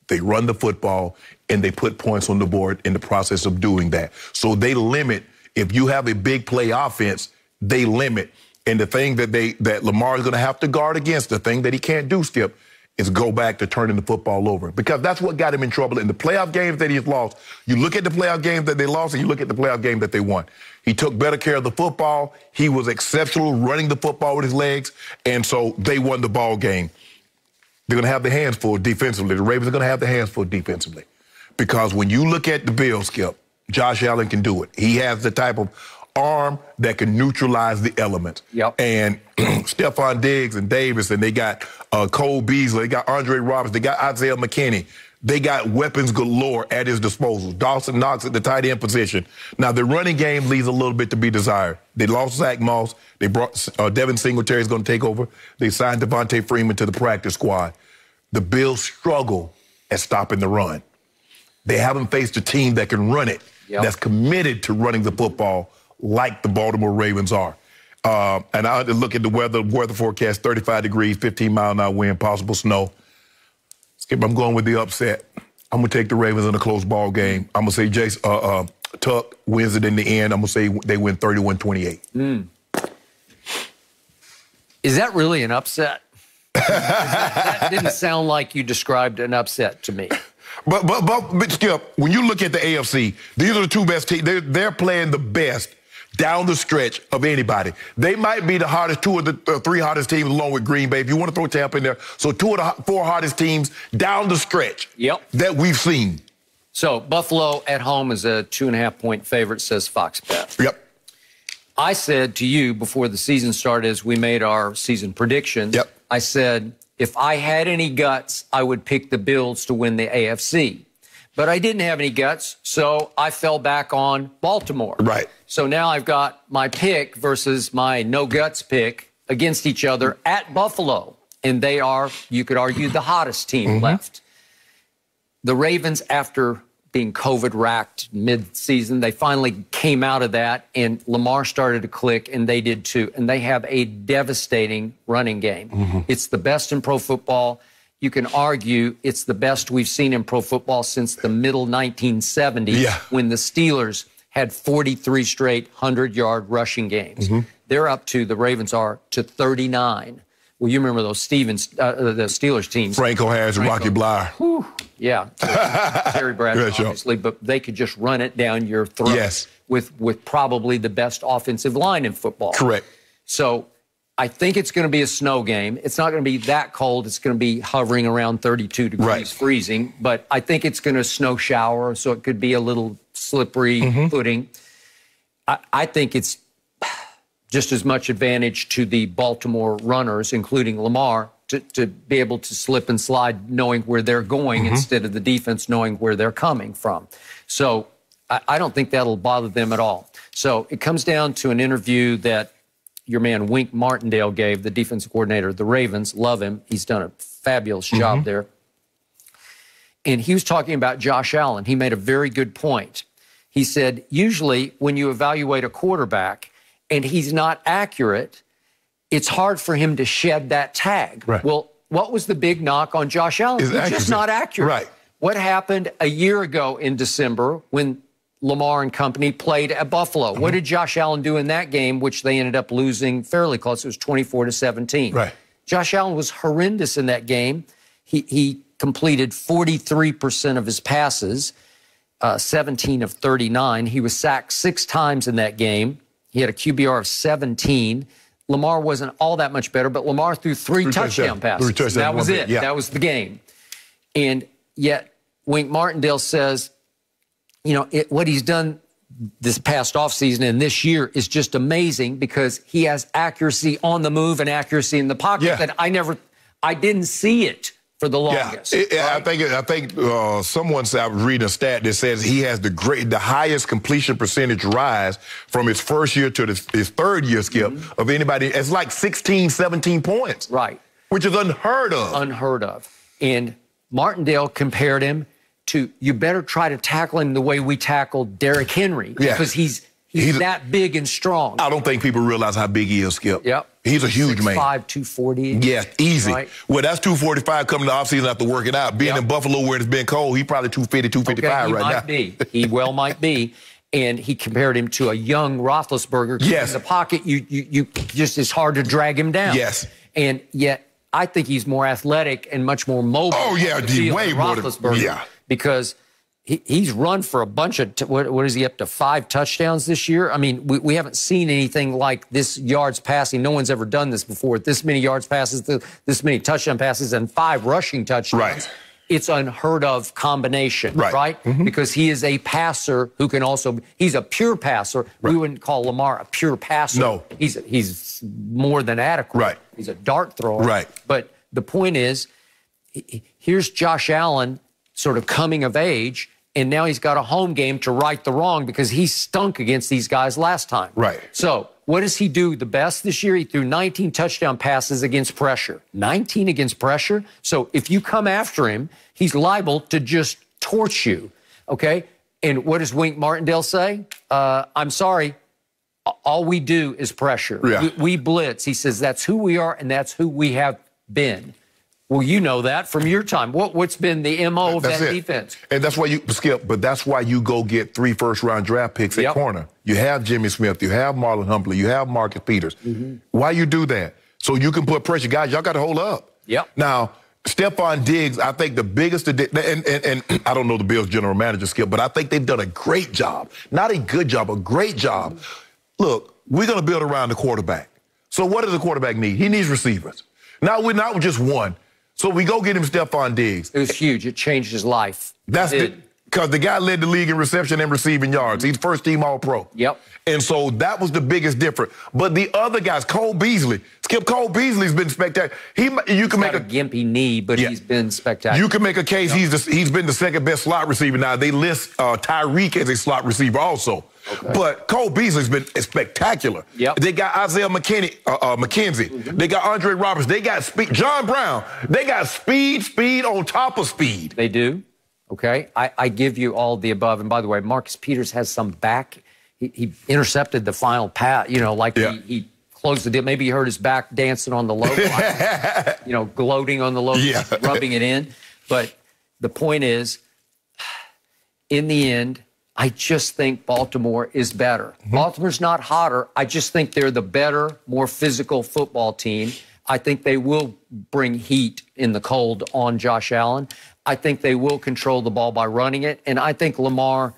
they run the football, and they put points on the board in the process of doing that. So they limit, if you have a big play offense, they limit. And the thing that Lamar is going to have to guard against, the thing that he can't do, Skip, is go back to turning the football over. Because that's what got him in trouble in the playoff games that he's lost. You look at the playoff games that they lost, and you look at the playoff game that they won. He took better care of the football. He was exceptional running the football with his legs, and so they won the ball game. They're going to have their hands full defensively. The Ravens are going to have their hands full defensively. Because when you look at the Bills, Skip, Josh Allen can do it. He has the type of arm that can neutralize the elements. Yep. And Stephon Diggs and Davis, and they got Cole Beasley, they got Andre Roberts, they got Isaiah McKinney. They got weapons galore at his disposal. Dawson Knox at the tight end position. Now, the running game leaves a little bit to be desired. They lost Zach Moss. They brought Devin Singletary is going to take over. They signed Devontae Freeman to the practice squad. The Bills struggle at stopping the run. They haven't faced a team that can run it, that's committed to running the football like the Baltimore Ravens are. And I look at the weather forecast, 35 degrees, 15-mile-an-hour wind, possible snow. Skip, I'm going with the upset. I'm going to take the Ravens in a close ball game. I'm going to say Tuck wins it in the end. I'm going to say they win 31-28. Is that really an upset? That didn't sound like you described an upset to me. But Skip, when you look at the AFC, these are the 2 best teams. They're playing the best down the stretch of anybody. They might be the hottest, 2 of the 3 hottest teams along with Green Bay, if you want to throw Tampa in there. So 2 of the 4 hottest teams down the stretch that we've seen. So Buffalo at home is a 2.5-point favorite, says Fox Bet. Yep. I said to you before the season started, as we made our season predictions, I said, if I had any guts, I would pick the Bills to win the AFC. But I didn't have any guts, so I fell back on Baltimore. Right. So now I've got my pick versus my no-guts pick against each other at Buffalo. And they are, you could argue, the hottest team left. The Ravens, after being COVID-racked mid-season, they finally came out of that, and Lamar started to click, and they did too. And they have a devastating running game. It's the best in pro football. You can argue it's the best we've seen in pro football since the middle 1970s when the Steelers had 43 straight 100-yard rushing games. They're up to, the Ravens are, to 39. Well, you remember those the Steelers teams. Franco Harris, Rocky Bleier. Whew. Yeah. Terry Bradshaw, obviously, but they could just run it down your throat with probably the best offensive line in football. Correct. So I think it's going to be a snow game. It's not going to be that cold. It's going to be hovering around 32 degrees freezing. But I think it's going to snow shower, so it could be a little slippery footing. I think it's just as much advantage to the Baltimore runners, including Lamar, to be able to slip and slide knowing where they're going instead of the defense knowing where they're coming from. So I don't think that'll bother them at all. So it comes down to an interview that your man Wink Martindale gave, the defensive coordinator of the Ravens. Love him. He's done a fabulous job there. And he was talking about Josh Allen. He made a very good point. He said, usually when you evaluate a quarterback and he's not accurate, it's hard for him to shed that tag. Right. Well, what was the big knock on Josh Allen? He's just not accurate. Right. What happened a year ago in December when Lamar and company played at Buffalo? What did Josh Allen do in that game, which they ended up losing fairly close? It was 24-17. Right. Josh Allen was horrendous in that game. He completed 43% of his passes, 17 of 39. He was sacked 6 times in that game. He had a QBR of 17. Lamar wasn't all that much better, but Lamar threw 3 touchdown passes. That was it. Yeah. That was the game. And yet, Wink Martindale says, you know, what he's done this past offseason and this year is just amazing because he has accuracy on the move and accuracy in the pocket that I didn't see it for the longest. Yeah, I think someone said, I was reading a stat that says he has the highest completion percentage rise from his first year to his third year, Skip, of anybody. It's like 16, 17 points. Right. Which is unheard of. Unheard of. And Martindale compared him to, you better try to tackle him the way we tackled Derrick Henry because he's that big and strong. I don't think people realize how big he is, Skip. Yep. He's a huge 6'5", man. 240. Yeah, easy. Right. Well, that's 245 coming to offseason after working out. Being in Buffalo where it's been cold, he probably 250, 255 right now. He might be. He well might be. And he compared him to a young Roethlisberger. Yes. In the pocket, you just, it's hard to drag him down. Yes. And yet, I think he's more athletic and much more mobile. Oh, yeah, way more than Roethlisberger. Yeah. Because he's run for a bunch of, what is he up to, 5 touchdowns this year? I mean, we haven't seen anything like this yards passing. No one's ever done this before. This many yards passes, this many touchdown passes, and 5 rushing touchdowns. Right. It's unheard of combination, right? Because he is a passer who can also, he's a pure passer. Right. We wouldn't call Lamar a pure passer. No. He's more than adequate. Right. He's a dart thrower. Right. But the point is, here's Josh Allen sort of coming of age, and now he's got a home game to right the wrong because he stunk against these guys last time. Right. So what does he do the best this year? He threw 19 touchdown passes against pressure. 19 against pressure? So if you come after him, he's liable to just torch you, okay? And what does Wink Martindale say? I'm sorry, all we do is pressure. Yeah. We blitz. He says that's who we are and that's who we have been. Well, you know that from your time. What's been the MO of that defense? And that's why you, Skip, but that's why you go get 3 first-round draft picks at corner. You have Jimmy Smith, you have Marlon Humphrey, you have Marcus Peters. Why you do that? So you can put pressure. Guys, y'all got to hold up. Now, Stephon Diggs, I think the biggest, and I don't know the Bills' general manager, Skip, but I think they've done a great job. Not a good job, a great job. Look, we're going to build around the quarterback. So what does the quarterback need? He needs receivers. Now, we're not just one. So we go get him Stephon Diggs. It was huge. It changed his life. That's it. Because the guy led the league in reception and receiving yards. He's first-team All-Pro. Yep. And so that was the biggest difference. But the other guys, Cole Beasley, Skip, Cole Beasley's been spectacular. You can make a gimpy knee, but he's been spectacular. You can make a case he's been the second-best slot receiver. Now, they list Tyreek as a slot receiver also. Okay. But Cole Beasley's been spectacular. Yep. They got Isaiah McKenzie. They got Andre Roberts. They got speed. John Brown. They got speed on top of speed. They do. Okay. I give you all the above. And by the way, Marcus Peters has some back. He intercepted the final pass, he closed the deal. Maybe he hurt his back dancing on the logo, gloating on the logo, rubbing it in. But the point is, in the end, I just think Baltimore is better. Baltimore's not hotter. I just think they're the better, more physical football team. I think they will bring heat in the cold on Josh Allen. I think they will control the ball by running it. And I think Lamar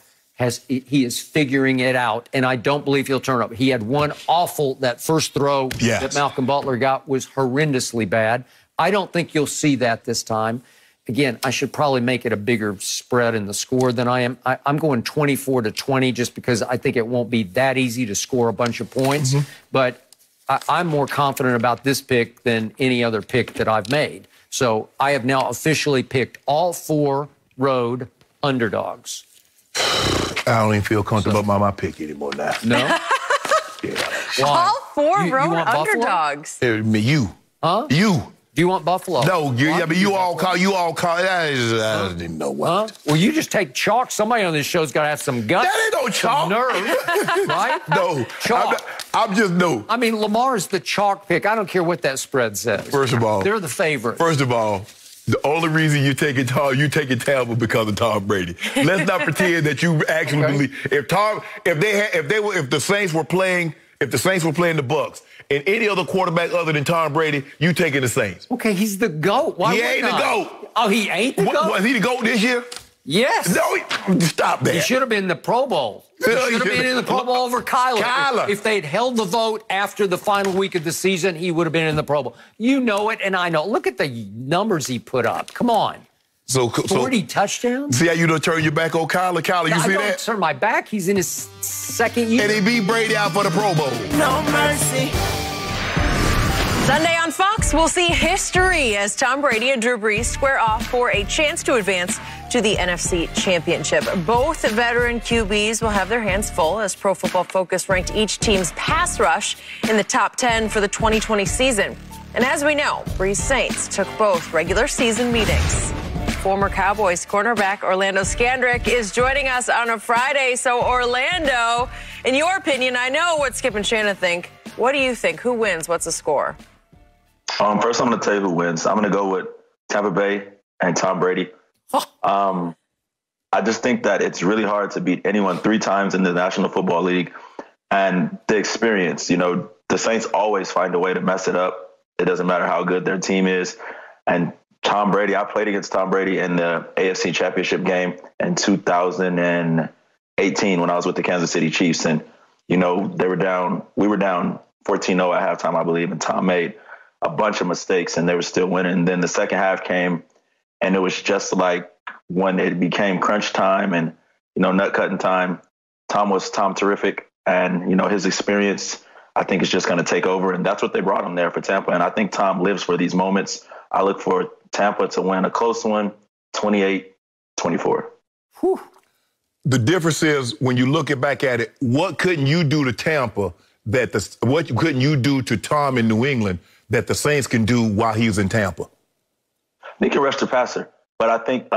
he is figuring it out. And I don't believe he'll turn up. He had one that first throw that Malcolm Butler got was horrendously bad. I don't think you'll see that this time. again, I should probably make it a bigger spread in the score than I am. I'm going 24-20 just because I think it won't be that easy to score a bunch of points. But I'm more confident about this pick than any other pick that I've made. So I have now officially picked all 4 road underdogs. I don't even feel comfortable about my pick anymore now. No? Yeah. Why? All 4 You road want Buffalo? underdogs. You. Huh? You. Do you want Buffalo? No, Well, you all call. I didn't know what. Huh? Well, you just take chalk. Somebody on this show's got to have some guts. That ain't no chalk. Some nerve, right? No. Chalk. I'm just, no. I mean, Lamar's the chalk pick. I don't care what that spread says. If They're the favorite. First of all, the only reason you take it Tampa because of Tom Brady. Let's not pretend that you actually believe. If the Saints were playing the Bucs and any other quarterback other than Tom Brady, you taking the Saints. Okay, he's the GOAT. Why He would ain't not? the GOAT. Oh, he ain't the GOAT? Was he the GOAT this year? Yes. No, stop that. He should have been in the Pro Bowl. He should have been in the Pro Bowl over Kyler. If they'd held the vote after the final week of the season, he would have been in the Pro Bowl. You know it, and I know. Look at the numbers he put up. Come on. So 40 touchdowns? See how you don't turn your back on Kyler? Kyler, you see I don't that? turn my back. He's in his second year. And he beat Brady out for the Pro Bowl. No mercy. Sunday on Fox, we'll see history as Tom Brady and Drew Brees square off for a chance to advance to the NFC Championship. Both veteran QBs will have their hands full as Pro Football Focus ranked each team's pass rush in the top 10 for the 2020 season. And as we know, Brees Saints took both regular season meetings. Former Cowboys cornerback Orlando Scandrick is joining us on a Friday. So, Orlando, in your opinion, I know what Skip and Shannon think. What do you think? Who wins? What's the score? First, I'm going to tell you who wins. I'm going to go with Tampa Bay and Tom Brady. I just think that it's really hard to beat anyone 3 times in the National Football League. And the experience, the Saints always find a way to mess it up. It doesn't matter how good their team is. And Tom Brady, I played against Tom Brady in the AFC Championship game in 2018 when I was with the Kansas City Chiefs. And, we were down 14-0 at halftime, I believe, and Tom made a bunch of mistakes and they were still winning. And then the second half came and it was just like when it became crunch time and, nut cutting time. Tom was terrific. And, his experience, I think, is just going to take over. And that's what they brought him there for Tampa. And I think Tom lives for these moments. I look for Tampa to win a close one, 28-24. Whew. The difference is when you look back at it, what couldn't you do to Tampa what couldn't you do to Tom in New England that the Saints can do while he's in Tampa? He can rush the passer. But I think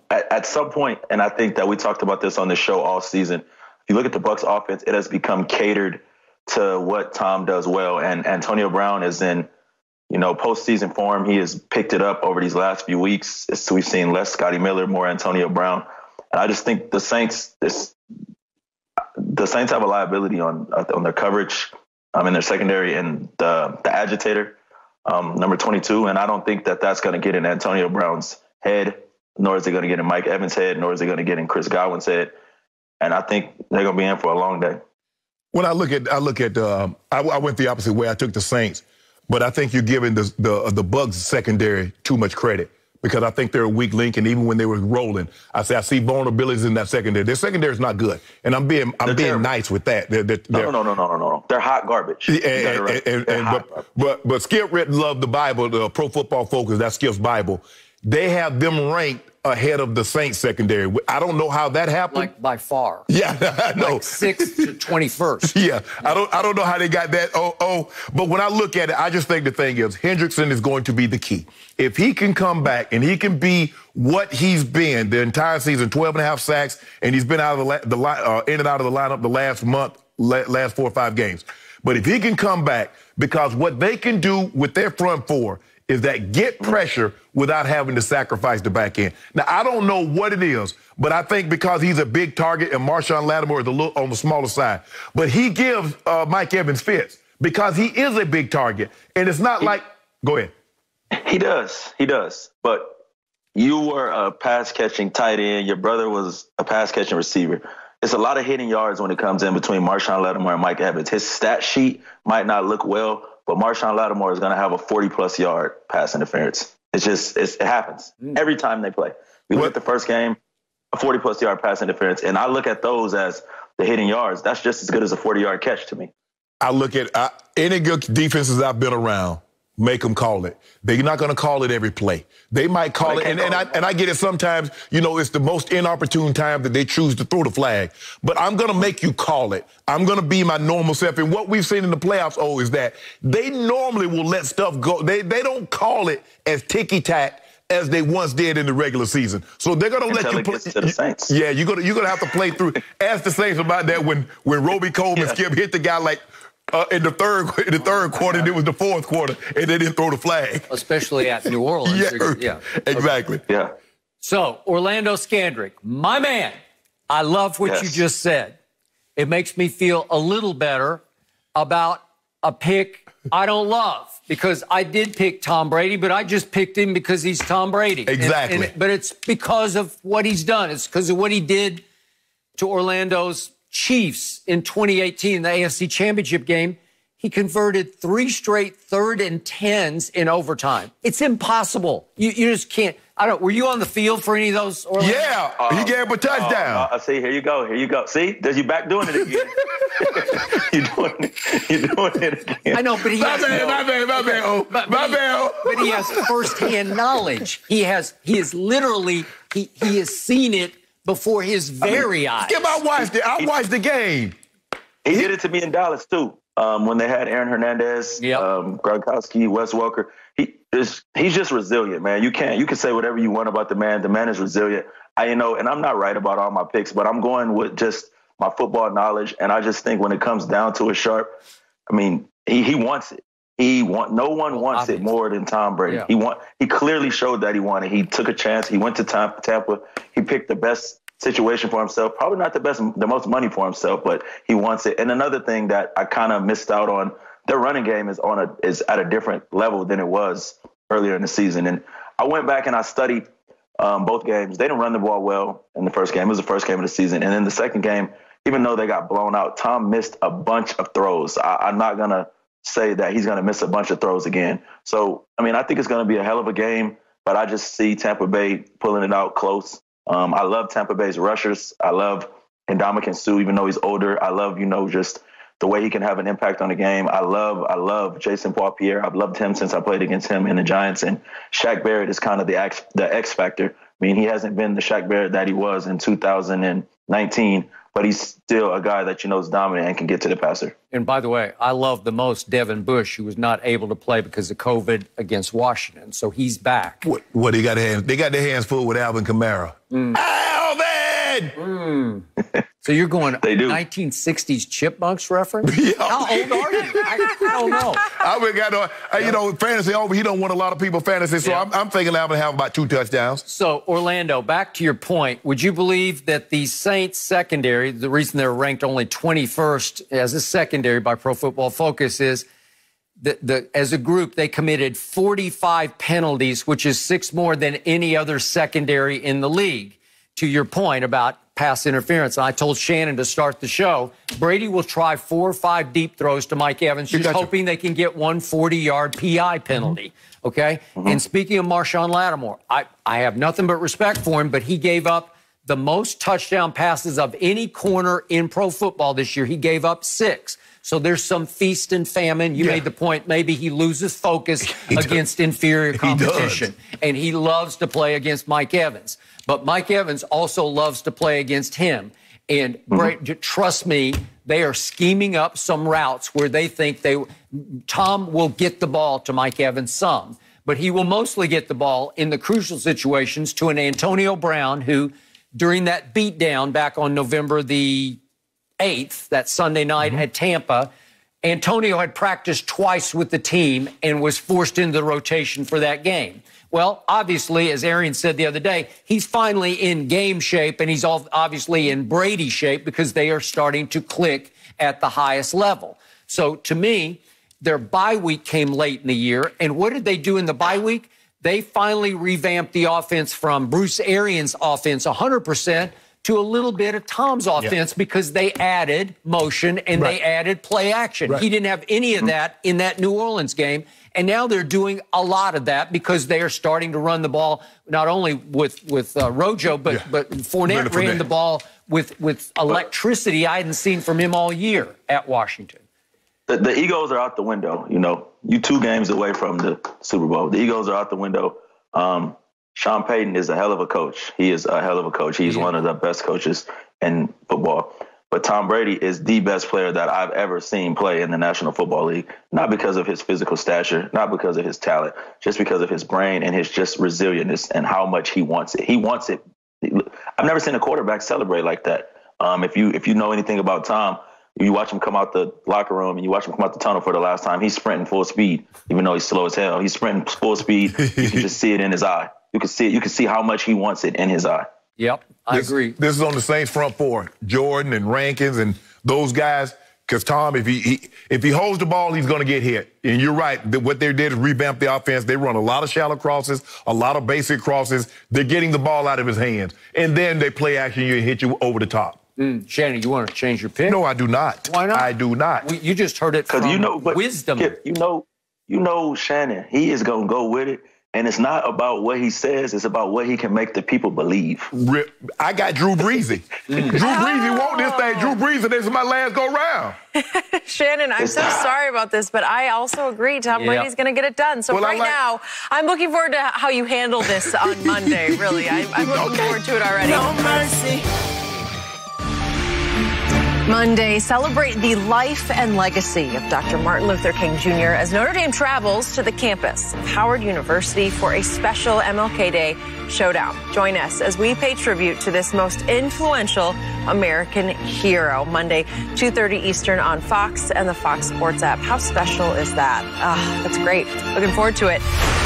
at some point, and I think that we talked about this on the show all season, if you look at the Bucs offense, it has become catered to what Tom does well. And Antonio Brown is in, postseason form. He has picked it up over these last few weeks. So we've seen less Scotty Miller, more Antonio Brown. And I just think the Saints have a liability on their coverage in their secondary and the agitator, number 22. And I don't think that that's going to get in Antonio Brown's head, nor is it going to get in Mike Evans' head, nor is it going to get in Chris Godwin's head. And I think they're going to be in for a long day. When I went the opposite way. I took the Saints, but I think you're giving the Bucs secondary too much credit because I think they're a weak link. And even when they were rolling, I see vulnerabilities in that secondary. Their secondary is not good, and I'm being nice with that. No. They're hot garbage. But Skip loved the Bible, the Pro Football Focus. That's Skip's Bible. They have them ranked ahead of the Saints secondary. I don't know how that happened. Like by far. Yeah, I know. Like 6th to 21st. Yeah, I don't know how they got that. But when I look at it, I just think the thing is Hendrickson is going to be the key. If he can come back and he can be what he's been the entire season, 12.5 sacks, and he's been out of in and out of the lineup the last 4 or 5 games. But if he can come back, because what they can do with their front 4 is that get pressure without having to sacrifice the back end. Now, I don't know what it is, but I think because he's a big target and Marshawn Lattimore is a little on the smaller side, but he gives Mike Evans fits because he is a big target. And it's not like, go ahead. He does. But you were a pass-catching tight end. Your brother was a pass-catching receiver. It's a lot of hitting yards when it comes in between Marshawn Lattimore and Mike Evans. His stat sheet might not look well, but Marshawn Lattimore is going to have a 40-plus yard pass interference. it happens every time they play. We look at the first game, a 40-plus yard pass interference, and I look at those as the hitting yards. That's just as good as a 40-yard catch to me. I look at any good defenses I've been around, make them call it. They're not going to call it every play. They might call it, and I get it sometimes, it's the most inopportune time that they choose to throw the flag. But I'm going to make you call it. I'm going to be my normal self. And what we've seen in the playoffs, is that they normally will let stuff go. They don't call it as ticky-tack as they once did in the regular season. So they're going to let you play. To the Saints. Yeah, you're going to have to play through. Ask the Saints about that when Roby Coleman Skip hit the guy like in the third quarter, and it was the fourth quarter, and they didn't throw the flag. Especially at New Orleans. Yeah, exactly. Okay. Yeah. So, Orlando Scandrick, my man, I love what you just said. It makes me feel a little better about a pick I don't love, because I did pick Tom Brady, but I just picked him because he's Tom Brady. Exactly. But it's because of what he's done. It's because of what he did to Orlando's Chiefs in 2018, the AFC Championship game. He converted 3 straight 3rd and 10s in overtime. It's impossible. You just can't. Were you on the field for any of those? Orlando? Yeah, he gave him a touchdown. See, here you go. See, there's you back doing it again. You're doing it again. I know, but he has my bad. But he has firsthand knowledge. He has literally seen it before his very eyes. I watched the game. He did it to me in Dallas too. When they had Aaron Hernandez, Gronkowski, Wes Welker, he's just resilient, man. You can say whatever you want about the man. The man is resilient. And I'm not right about all my picks, but I'm going with just my football knowledge. And I just think when it comes down to it, Sharpe, he wants it. No one wants it more than Tom Brady. Yeah. He clearly showed that he wanted. He took a chance. He went to Tampa. He picked the best situation for himself. Probably not the most money for himself, but he wants it. And another thing that I kind of missed out on, their running game is at a different level than it was earlier in the season. And I went back and I studied both games. They didn't run the ball well in the first game. It was the first game of the season. And in the second game, even though they got blown out, Tom missed a bunch of throws. I'm not going to say that he's going to miss a bunch of throws again. So, I think it's going to be a hell of a game, but I just see Tampa Bay pulling it out close. I love Tampa Bay's rushers. I love Ndamukong Suh, even though he's older. I love, just the way he can have an impact on the game. I love Jason Pierre. I've loved him since I played against him in the Giants. And Shaq Barrett is kind of the X factor. He hasn't been the Shaq Barrett that he was in 2019, but he's still a guy that is dominant and can get to the passer. And by the way, I love the most Devin Bush, who was not able to play because of COVID against Washington. So he's back. What they got their hands full with Alvin Kamara. Alvin! So you're going 1960s Chipmunks reference? Yeah. How old are you? I don't know. Fantasy over. He don't want a lot of people fantasy, so I'm thinking Alvin have about 2 touchdowns. So, Orlando, back to your point, would you believe that the Saints secondary, the reason they're ranked only 21st as a secondary by Pro Football Focus is that as a group, they committed 45 penalties, which is 6 more than any other secondary in the league. To your point about pass interference, and I told Shannon to start the show, Brady will try 4 or 5 deep throws to Mike Evans, just hoping they can get one 40-yard PI penalty, okay? And speaking of Marshawn Lattimore, I have nothing but respect for him, but he gave up the most touchdown passes of any corner in pro football this year. He gave up 6. So there's some feast and famine. You made the point, maybe he loses focus against inferior competition. And he loves to play against Mike Evans. But Mike Evans also loves to play against him. And trust me, they are scheming up some routes where they think Tom will get the ball to Mike Evans some. But he will mostly get the ball in the crucial situations to an Antonio Brown who, during that beatdown back on November the 8th, that Sunday night at Tampa, Antonio had practiced twice with the team and was forced into the rotation for that game. Well, obviously, as Arian said the other day, he's finally in game shape, and he's obviously in Brady shape because they are starting to click at the highest level. So, to me, their bye week came late in the year, and what did they do in the bye week? They finally revamped the offense from Bruce Arians' offense 100% to a little bit of Tom's offense because they added motion and they added play action. He didn't have any of that in that New Orleans game. And now they're doing a lot of that because they are starting to run the ball, not only with Rojo, but Fournette ran the ball with electricity I hadn't seen from him all year at Washington. The egos are out the window. You know, you 2 games away from the Super Bowl. The egos are out the window. Sean Payton is a hell of a coach. He is a hell of a coach. He's one of the best coaches in football. But Tom Brady is the best player that I've ever seen play in the National Football League, not because of his physical stature, not because of his talent, just because of his brain and his just resilience and how much he wants it. He wants it. I've never seen a quarterback celebrate like that. If you know anything about Tom, you watch him come out the locker room and you watch him come out the tunnel for the last time, he's sprinting full speed, even though he's slow as hell. He's sprinting full speed. You can just see it in his eye. You can see it. You can see how much he wants it in his eye. Yep, I agree. This is on the Saints front four, Jordan and Rankins and those guys. Because Tom, if he holds the ball, he's going to get hit. And you're right. What they did is revamp the offense. They run a lot of shallow crosses, a lot of basic crosses. They're getting the ball out of his hands. And then they play action you and hit you over the top. Shannon, you want to change your pick? No, I do not. Why not? I do not. You just heard it from wisdom. You know Shannon, he is going to go with it. And it's not about what he says. It's about what he can make the people believe. I got Drew Breesy. Drew Breesy won this thing. Drew Breesy, this is my last go-round. Shannon, I'm so sorry about this, but I also agree Tom Brady's going to get it done. So now, I'm looking forward to how you handle this on Monday, really. I'm looking forward to it already. No mercy. Monday, celebrate the life and legacy of Dr. Martin Luther King Jr. as Notre Dame travels to the campus of Howard University for a special MLK Day showdown. Join us as we pay tribute to this most influential American hero. Monday, 2:30 Eastern on Fox and the Fox Sports app. How special is that? That's great. Looking forward to it.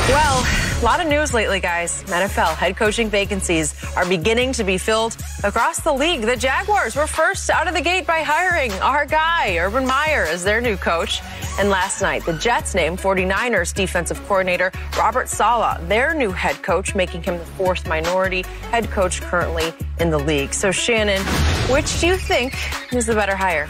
Well, a lot of news lately, guys. NFL head coaching vacancies are beginning to be filled across the league. The Jaguars were first out of the gate by hiring our guy, Urban Meyer, as their new coach. And last night, the Jets named 49ers defensive coordinator Robert Saleh their new head coach, making him the 4th minority head coach currently in the league. So, Shannon, which do you think is the better hire?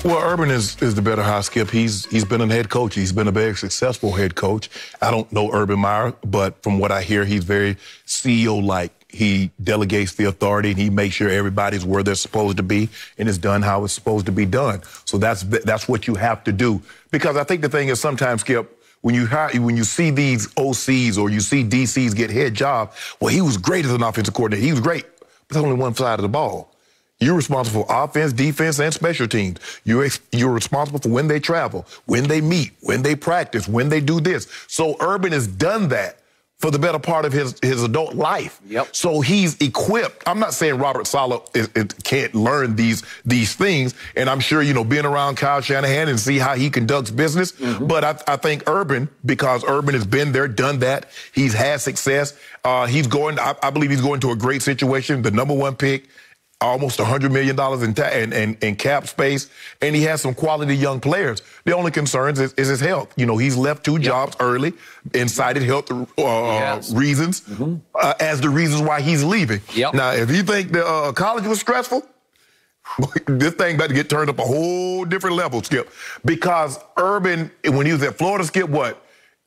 Well, Urban is the better high, Skip. He's been a head coach. He's been a very successful head coach. I don't know Urban Meyer, but from what I hear, he's very CEO-like. He delegates the authority, and he makes sure everybody's where they're supposed to be and is done how it's supposed to be done. So that's what you have to do. Because I think the thing is sometimes, Skip, when you see these OCs or you see DCs get head jobs, well, he was great as an offensive coordinator. He was great, but there's only one side of the ball. You're responsible for offense, defense, and special teams. You're responsible for when they travel, when they meet, when they practice, when they do this. So Urban has done that for the better part of his adult life. Yep. So he's equipped. I'm not saying Robert Saleh can't learn these things, and I'm sure, being around Kyle Shanahan and see how he conducts business, but I think Urban, because Urban has been there, done that, he's had success. I believe he's going to a great situation, the #1 pick, almost $100 million in cap space, and he has some quality young players. The only concern is his health. He's left 2 jobs early and cited health reasons as the reasons why he's leaving. Now, if you think the college was stressful, this thing about to get turned up a whole different level, Skip. Because Urban, when he was at Florida, Skip,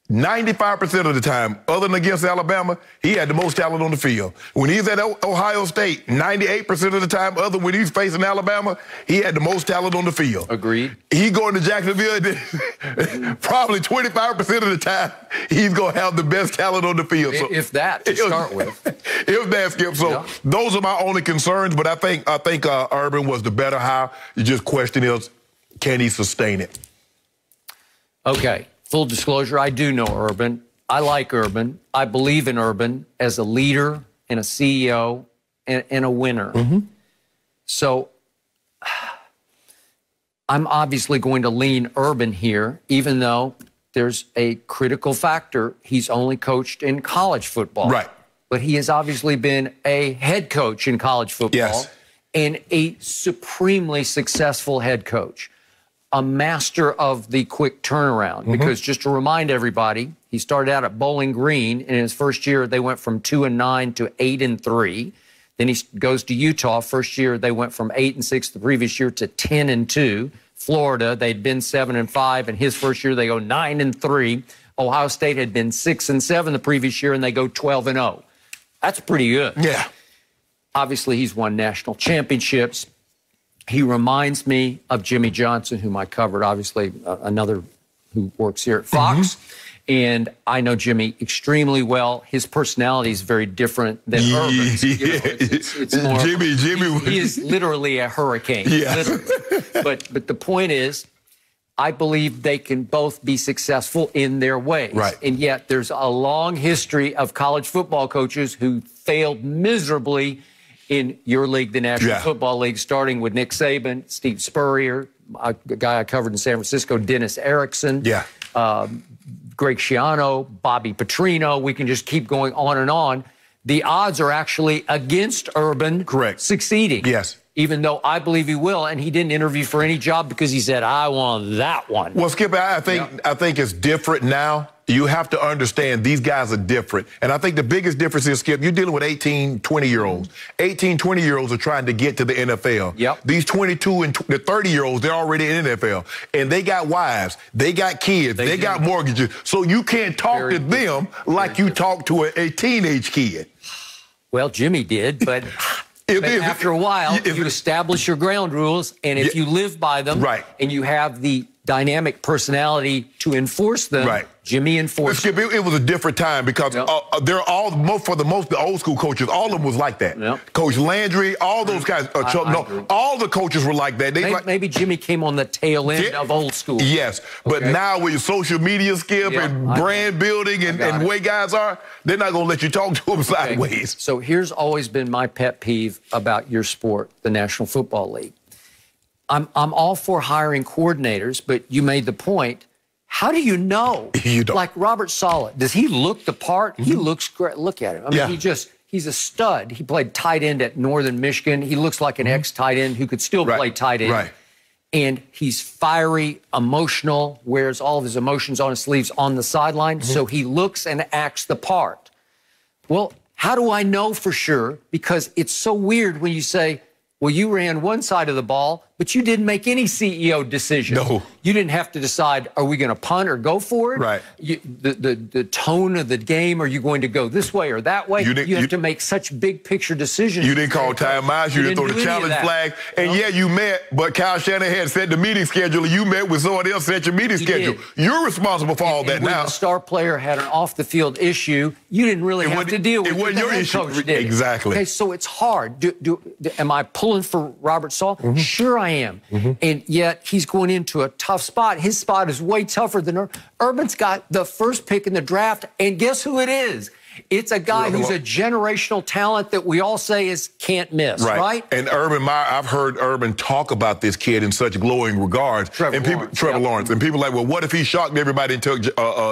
95% of the time, other than against Alabama, he had the most talent on the field. When he's at Ohio State, 98% of the time, when he's facing Alabama, he had the most talent on the field. Agreed. He going to Jacksonville, probably 25% of the time, he's going to have the best talent on the field. So, if that, to start with. If that, Skip. So those are my only concerns, but I think Urban was the better hire. The just question is, can he sustain it? Okay. Full disclosure, I do know Urban. I like Urban. I believe in Urban as a leader and a CEO and a winner. So I'm obviously going to lean Urban here, even though there's a critical factor. He's only coached in college football. Right. But he has obviously been a head coach in college football and a supremely successful head coach. A master of the quick turnaround, because just to remind everybody, he started out at Bowling Green. In his first year, they went from 2-9 to 8-3. Then he goes to Utah. First year, they went from 8-6 the previous year to 10-2. Florida, they'd been 7-5, and his first year they go 9-3. Ohio State had been 6-7 the previous year, and they go 12-0. That's pretty good. Yeah. Obviously, he's won national championships. He reminds me of Jimmy Johnson, whom I covered, obviously, another who works here at Fox. And I know Jimmy extremely well. His personality is very different than Urban's. You know, it's more, Jimmy he is literally a hurricane. Yeah. But the point is, I believe they can both be successful in their ways. Right. And yet there's a long history of college football coaches who failed miserably in your league, the National Football League, starting with Nick Saban, Steve Spurrier, a guy I covered in San Francisco, Dennis Erickson, Greg Schiano, Bobby Petrino. We can just keep going on and on. The odds are actually against Urban succeeding. Yes. Even though I believe he will, and he didn't interview for any job because he said, I want that one. Well, Skip, I think it's different now. You have to understand these guys are different. And I think the biggest difference is, Skip, you're dealing with 18, 20-years. 18, 20-year-olds are trying to get to the NFL. Yep. These 22 and the 30-year-olds, they're already in the NFL. And they got wives. They got kids. They got mortgages. So you can't talk to them like you talk to a teenage kid. Well, Jimmy did, but... after a while, you establish your ground rules, and if you live by them, and you have the dynamic personality to enforce them, Jimmy enforced. It was a different time because they're all for the most the old school coaches. All of them was like that. Coach Landry, all those guys. All the coaches were like that. Maybe Jimmy came on the tail end of old school. Yes, but now with your social media, Skip, and brand building and the way guys are, they're not going to let you talk to them sideways. So here's always been my pet peeve about your sport, the National Football League. I'm all for hiring coordinators, but you made the point. How do you know? You don't. Like Robert Saleh, does he look the part? He looks great. Look at him. I mean, he's a stud. He played tight end at Northern Michigan. He looks like an ex-tight end who could still play tight end. And he's fiery, emotional, wears all of his emotions on his sleeves on the sideline, so he looks and acts the part. Well, how do I know for sure? Because it's so weird when you say, well, you ran one side of the ball, but you didn't make any CEO decisions. No. You didn't have to decide, are we going to punt or go for it? Right. The tone of the game, are you going to go this way or that way? You have to make such big picture decisions. You didn't call timeouts. You didn't throw the challenge flag. And you met, but Kyle Shanahan set the meeting schedule. You met with someone else set your meeting schedule. You're responsible for all that now. When the star player had an off-the-field issue, you didn't really have to deal with it. It wasn't your issue. Exactly. Okay, so it's hard. Am I pulling for Robert Saleh? Sure I am. And yet he's going into a tough spot. His spot is way tougher than Urban's got the first pick in the draft, and guess who it is? It's a guy who's a generational talent that we all say is can't miss, right? And Urban Meyer, I've heard Urban talk about this kid in such glowing regards. Trevor Lawrence. And people are like, well, what if he shocked everybody and took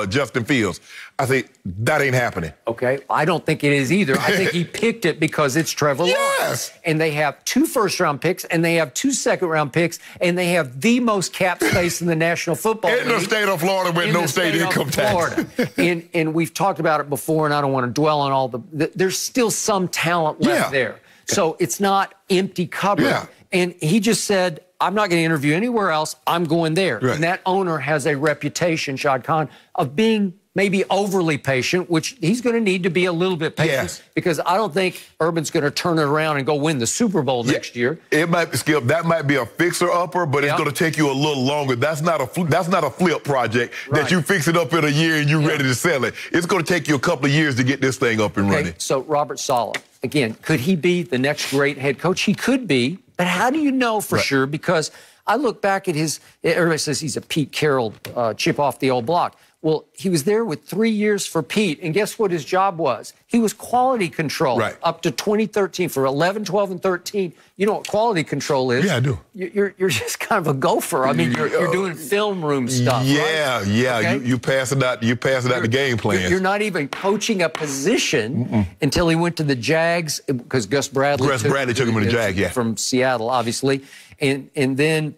Justin Fields? I think that ain't happening. Okay, I don't think it is either. I think he picked it because it's Trevor Lawrence. And they have 2 first-round picks, and they have 2 second-round picks, and they have the most cap space in the National Football League. In the state of Florida with no state income tax. And we've talked about it before, and I don't want to dwell on all there's still some talent left there. So it's not empty cupboard. And he just said, I'm not going to interview anywhere else. I'm going there. And that owner has a reputation, Shad Khan, of being maybe overly patient, which he's going to need to be a little bit patient because I don't think Urban's going to turn it around and go win the Super Bowl next year. It might, Skip, that might be a fixer-upper, but it's going to take you a little longer. That's not a flip project that you fix it up in a year and you're ready to sell it. It's going to take you a couple of years to get this thing up and running. So Robert Saleh, again, could he be the next great head coach? He could be, but how do you know for sure? Because I look back at everybody says he's a Pete Carroll chip off the old block. Well, he was there with 3 years for Pete, and guess what his job was? He was quality control up to 2013 for 11, 12, and 13. You know what quality control is? Yeah, I do. You're just kind of a gopher. I mean, you're doing film room stuff. Okay? You pass it out. You pass it out the game plan. You're not even coaching a position until he went to the Jags because Gus Bradley took him to the Jags, from Seattle, obviously, and then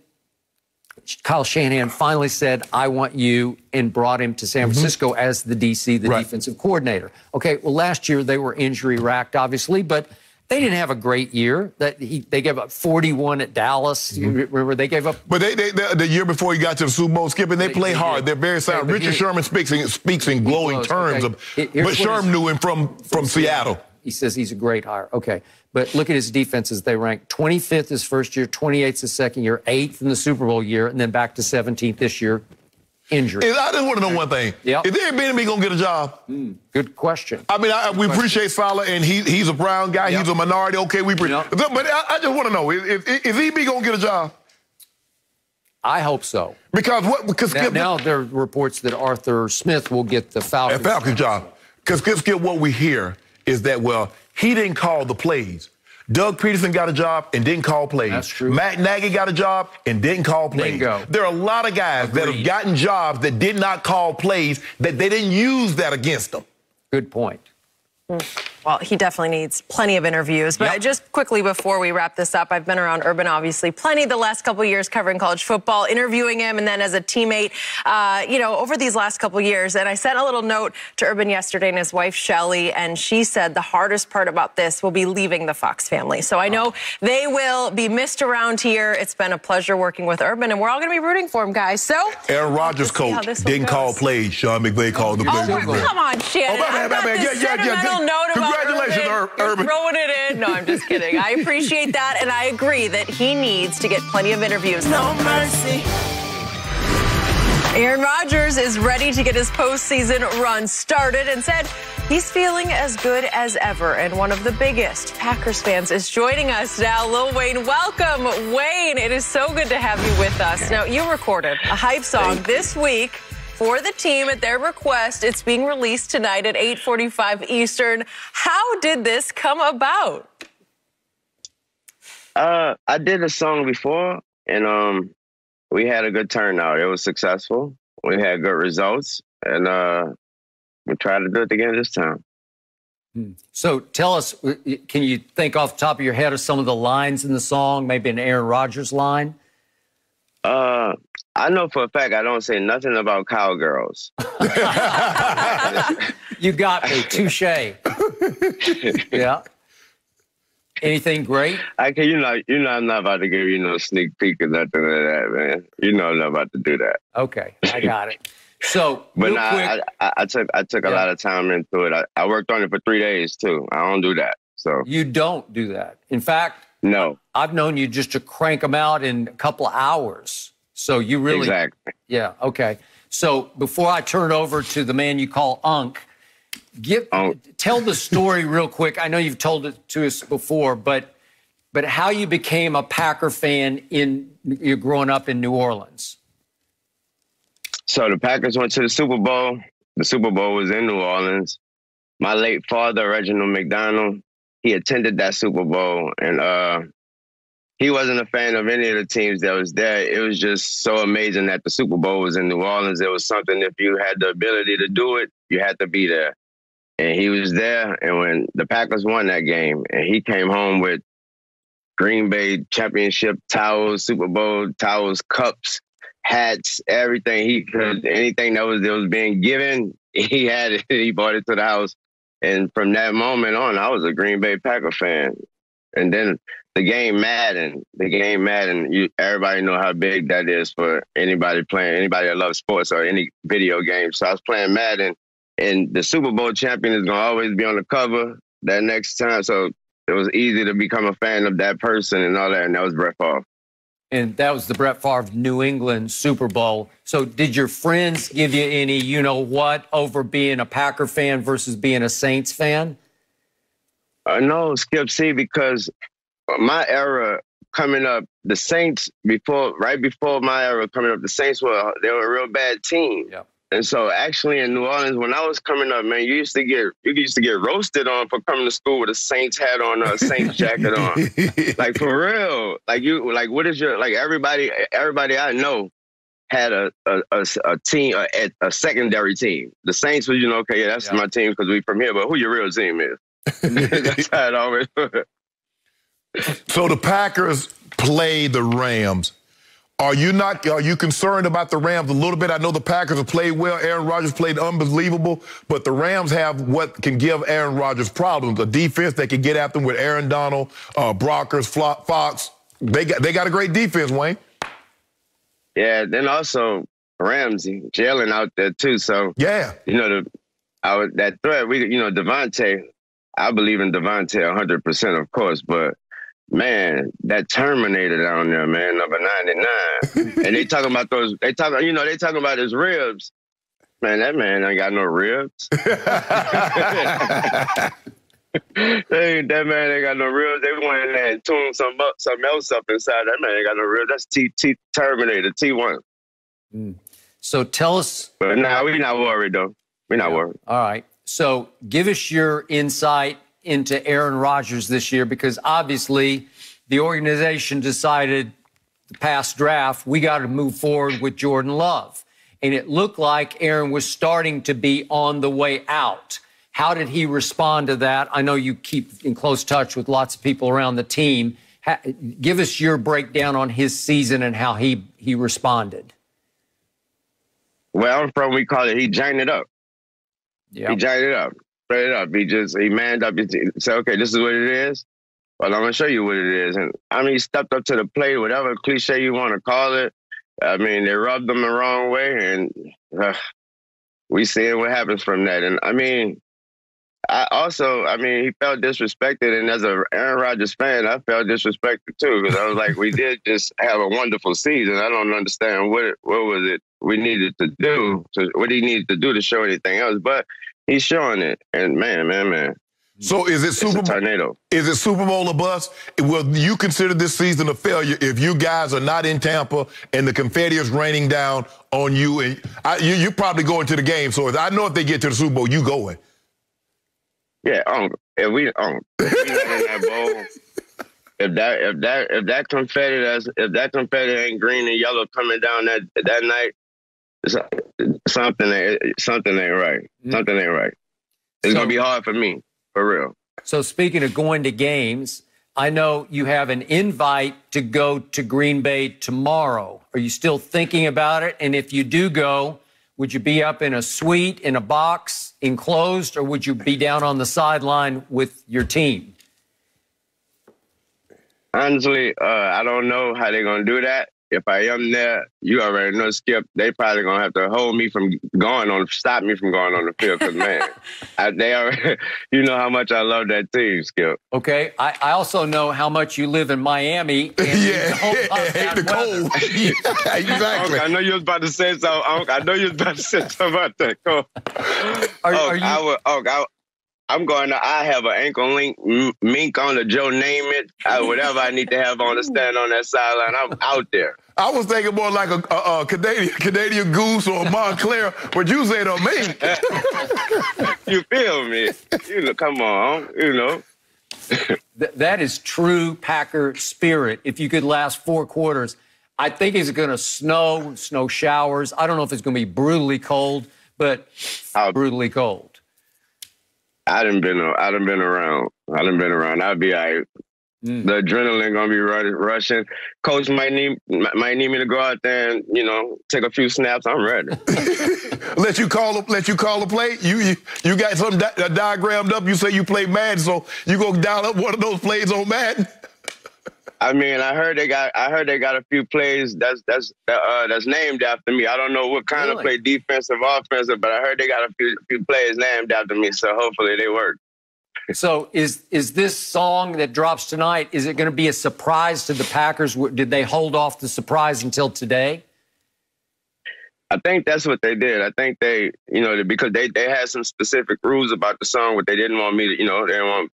Kyle Shanahan finally said, I want you, and brought him to San Francisco as the DC, the defensive coordinator. Okay, well, last year they were injury-racked, obviously, but They didn't have a great year. They gave up 41 at Dallas. You remember they gave up. But the year before he got to the Super Bowl, Skip, and they play hard. They're very sound. Richard Sherman speaks in glowing terms of. But Sherman knew him from Seattle. He says he's a great hire. Okay, but look at his defenses. They ranked 25th his first year, 28th his second year, 8th in the Super Bowl year, and then back to 17th this year. Injury. I just want to know one thing. Yep. Is there anybody going to get a job? Good question. I mean, we appreciate Saleh, and he's a brown guy. Yep. He's a minority. Okay, but I just want to know, is EB going to get a job? I hope so. Because now there are reports that Arthur Smith will get the Falcons job. Because Skip, what we hear is that, well, he didn't call the plays. Doug Peterson got a job and didn't call plays. That's true. Matt Nagy got a job and didn't call plays. Bingo. There are a lot of guys that have gotten jobs that did not call plays, that they didn't use that against them. Good point. Well, he definitely needs plenty of interviews. But just quickly before we wrap this up, I've been around Urban, obviously, plenty the last couple of years covering college football, interviewing him, and then as a teammate, over these last couple of years. And I sent a little note to Urban yesterday and his wife, Shelly, and she said the hardest part about this will be leaving the Fox family. So I know they will be missed around here. It's been a pleasure working with Urban, and we're all going to be rooting for him, guys. So Aaron Rodgers' coach didn't call plays. Sean McVay called the plays. Come on, Shannon. I got this sentimental note about Congratulations, Urban. Throwing it in. No, I'm just kidding. I appreciate that, and I agree that he needs to get plenty of interviews. No mercy. Aaron Rodgers is ready to get his postseason run started and said he's feeling as good as ever. And one of the biggest Packers fans is joining us now. Lil Wayne, welcome. Wayne, it is so good to have you with us. Now, you recorded a hype song this week for the team at their request. It's being released tonight at 8:45 Eastern. How did this come about? I did a song before, and we had a good turnout. It was successful. We had good results, and we tried to do it again this time. So tell us, can you think off the top of your head of some of the lines in the song, maybe an Aaron Rodgers line? I know for a fact I don't say nothing about cowgirls. You got me. Touche. Yeah. Anything great? You know I'm not about to give you no sneak peek or nothing like that, man. You know I'm not about to do that. Okay, I got it. So, but I took a lot of time into it. I worked on it for 3 days too. I don't do that. So you don't do that. In fact, no. I've known you just to crank them out in a couple of hours. So you really... Exactly. Yeah, okay. So before I turn over to the man you call Unc, tell the story real quick. I know you've told it to us before, but how you became a Packer fan you're growing up in New Orleans. So the Packers went to the Super Bowl. The Super Bowl was in New Orleans. My late father, Reginald McDonald, he attended that Super Bowl, and he wasn't a fan of any of the teams that was there. It was just so amazing that the Super Bowl was in New Orleans. It was something, if you had the ability to do it, you had to be there. And he was there, and when the Packers won that game, and he came home with Green Bay Championship towels, Super Bowl towels, cups, hats, everything he could, anything that was being given, he had it. He brought it to the house. And from that moment on, I was a Green Bay Packer fan. And then the game Madden, everybody know how big that is for anybody that loves sports or any video game. So I was playing Madden, and the Super Bowl champion is going to always be on the cover that next time. So it was easy to become a fan of that person and all that, and that was Brett Favre. And that was the Brett Favre New England Super Bowl. So did your friends give you any you-know-what over being a Packer fan versus being a Saints fan? No, Skip, see, because my era coming up, the Saints, right before my era coming up, the Saints they were a real bad team. Yeah. And so actually in New Orleans, when I was coming up, man, you used to get roasted on for coming to school with a Saints hat on or a Saints jacket on. Like, for real. What is everybody I know had a team, a secondary team. The Saints was, okay, yeah, that's my team because we from here, but who your real team is? That's how it always was. So the Packers played the Rams. Are you concerned about the Rams a little bit? I know the Packers have played well. Aaron Rodgers played unbelievable, but the Rams have what can give Aaron Rodgers problems, a defense that can get after him with Aaron Donald, Brockers, Fox. They got a great defense, Wayne. Yeah, then also Ramsey, Jalen out there too. So yeah, that threat, Devontae, I believe in Devontae 100%, of course, but man, that Terminator down there, man, number 99. And they talking about his ribs. Man, that man ain't got no ribs. That man ain't got no ribs. They went in there and tuned something else up inside. That man ain't got no ribs. That's Terminator, T1. So tell us. But we're not worried, though. We're not worried. All right. So give us your insight into Aaron Rodgers this year, because obviously the organization decided the past draft, we got to move forward with Jordan Love. And it looked like Aaron was starting to be on the way out. How did he respond to that? I know you keep in close touch with lots of people around the team. Give us your breakdown on his season and how he responded. Well, we call it, he giant it up. Yeah. He giant it up. Straight up. He manned up. He said, okay, this is what it is. Well, I'm going to show you what it is. And he stepped up to the plate, whatever cliche you want to call it. I mean, they rubbed him the wrong way, and we seeing what happens from that. And he felt disrespected. And as an Aaron Rodgers fan, I felt disrespected too, because I was like, we did just have a wonderful season. I don't understand what was it we needed to do, what he needed to do to show anything else. But he's showing it, and man. So is it Super Bowl? Tornado. Is it Super Bowl or bust? Will you consider this season a failure if you guys are not in Tampa and the confetti is raining down on you? And you probably going to the game. So I know if they get to the Super Bowl, you going. Yeah, if we not in that bowl, if that confetti ain't green and yellow coming down that night, something ain't right. Something ain't right. It's gonna be hard for me, for real. So speaking of going to games, I know you have an invite to go to Green Bay tomorrow. Are you still thinking about it? And if you do go, would you be up in a suite, in a box, enclosed, or would you be down on the sideline with your team? Honestly, I don't know how they're going to do that. If I am there, you already know, Skip, they probably going to have to stop me from going on the field, because, man, you know how much I love that team, Skip. Okay. I also know how much you live in Miami. And hate the cold. Yeah, exactly. I know you was about to say something. I know you was about to say something about that. I'm going to, I have an ankle mink on the Joe Name It, whatever I need to have on to stand on that sideline. I'm out there. I was thinking more like a Canadian goose or a Montclair, but you said a mink. You feel me? Come on, That is true Packer spirit. If you could last 4 quarters, I think it's going to snow showers. I don't know if it's going to be brutally cold, but brutally cold. I done been around. I'll be all right. The adrenaline gonna be rushing. Coach might need me to go out there and take a few snaps. I'm ready. Let you call a play. You got something diagrammed up. You say you play Madden, so you go dial up one of those plays on Madden. I heard they got a few plays that's named after me. I don't know what kind of play, defensive, offensive, but I heard they got a few plays named after me. So hopefully they work. So is this song that drops tonight, is it going to be a surprise to the Packers? Did they hold off the surprise until today? I think that's what they did. I think they, because they had some specific rules about the song, what they didn't want me to,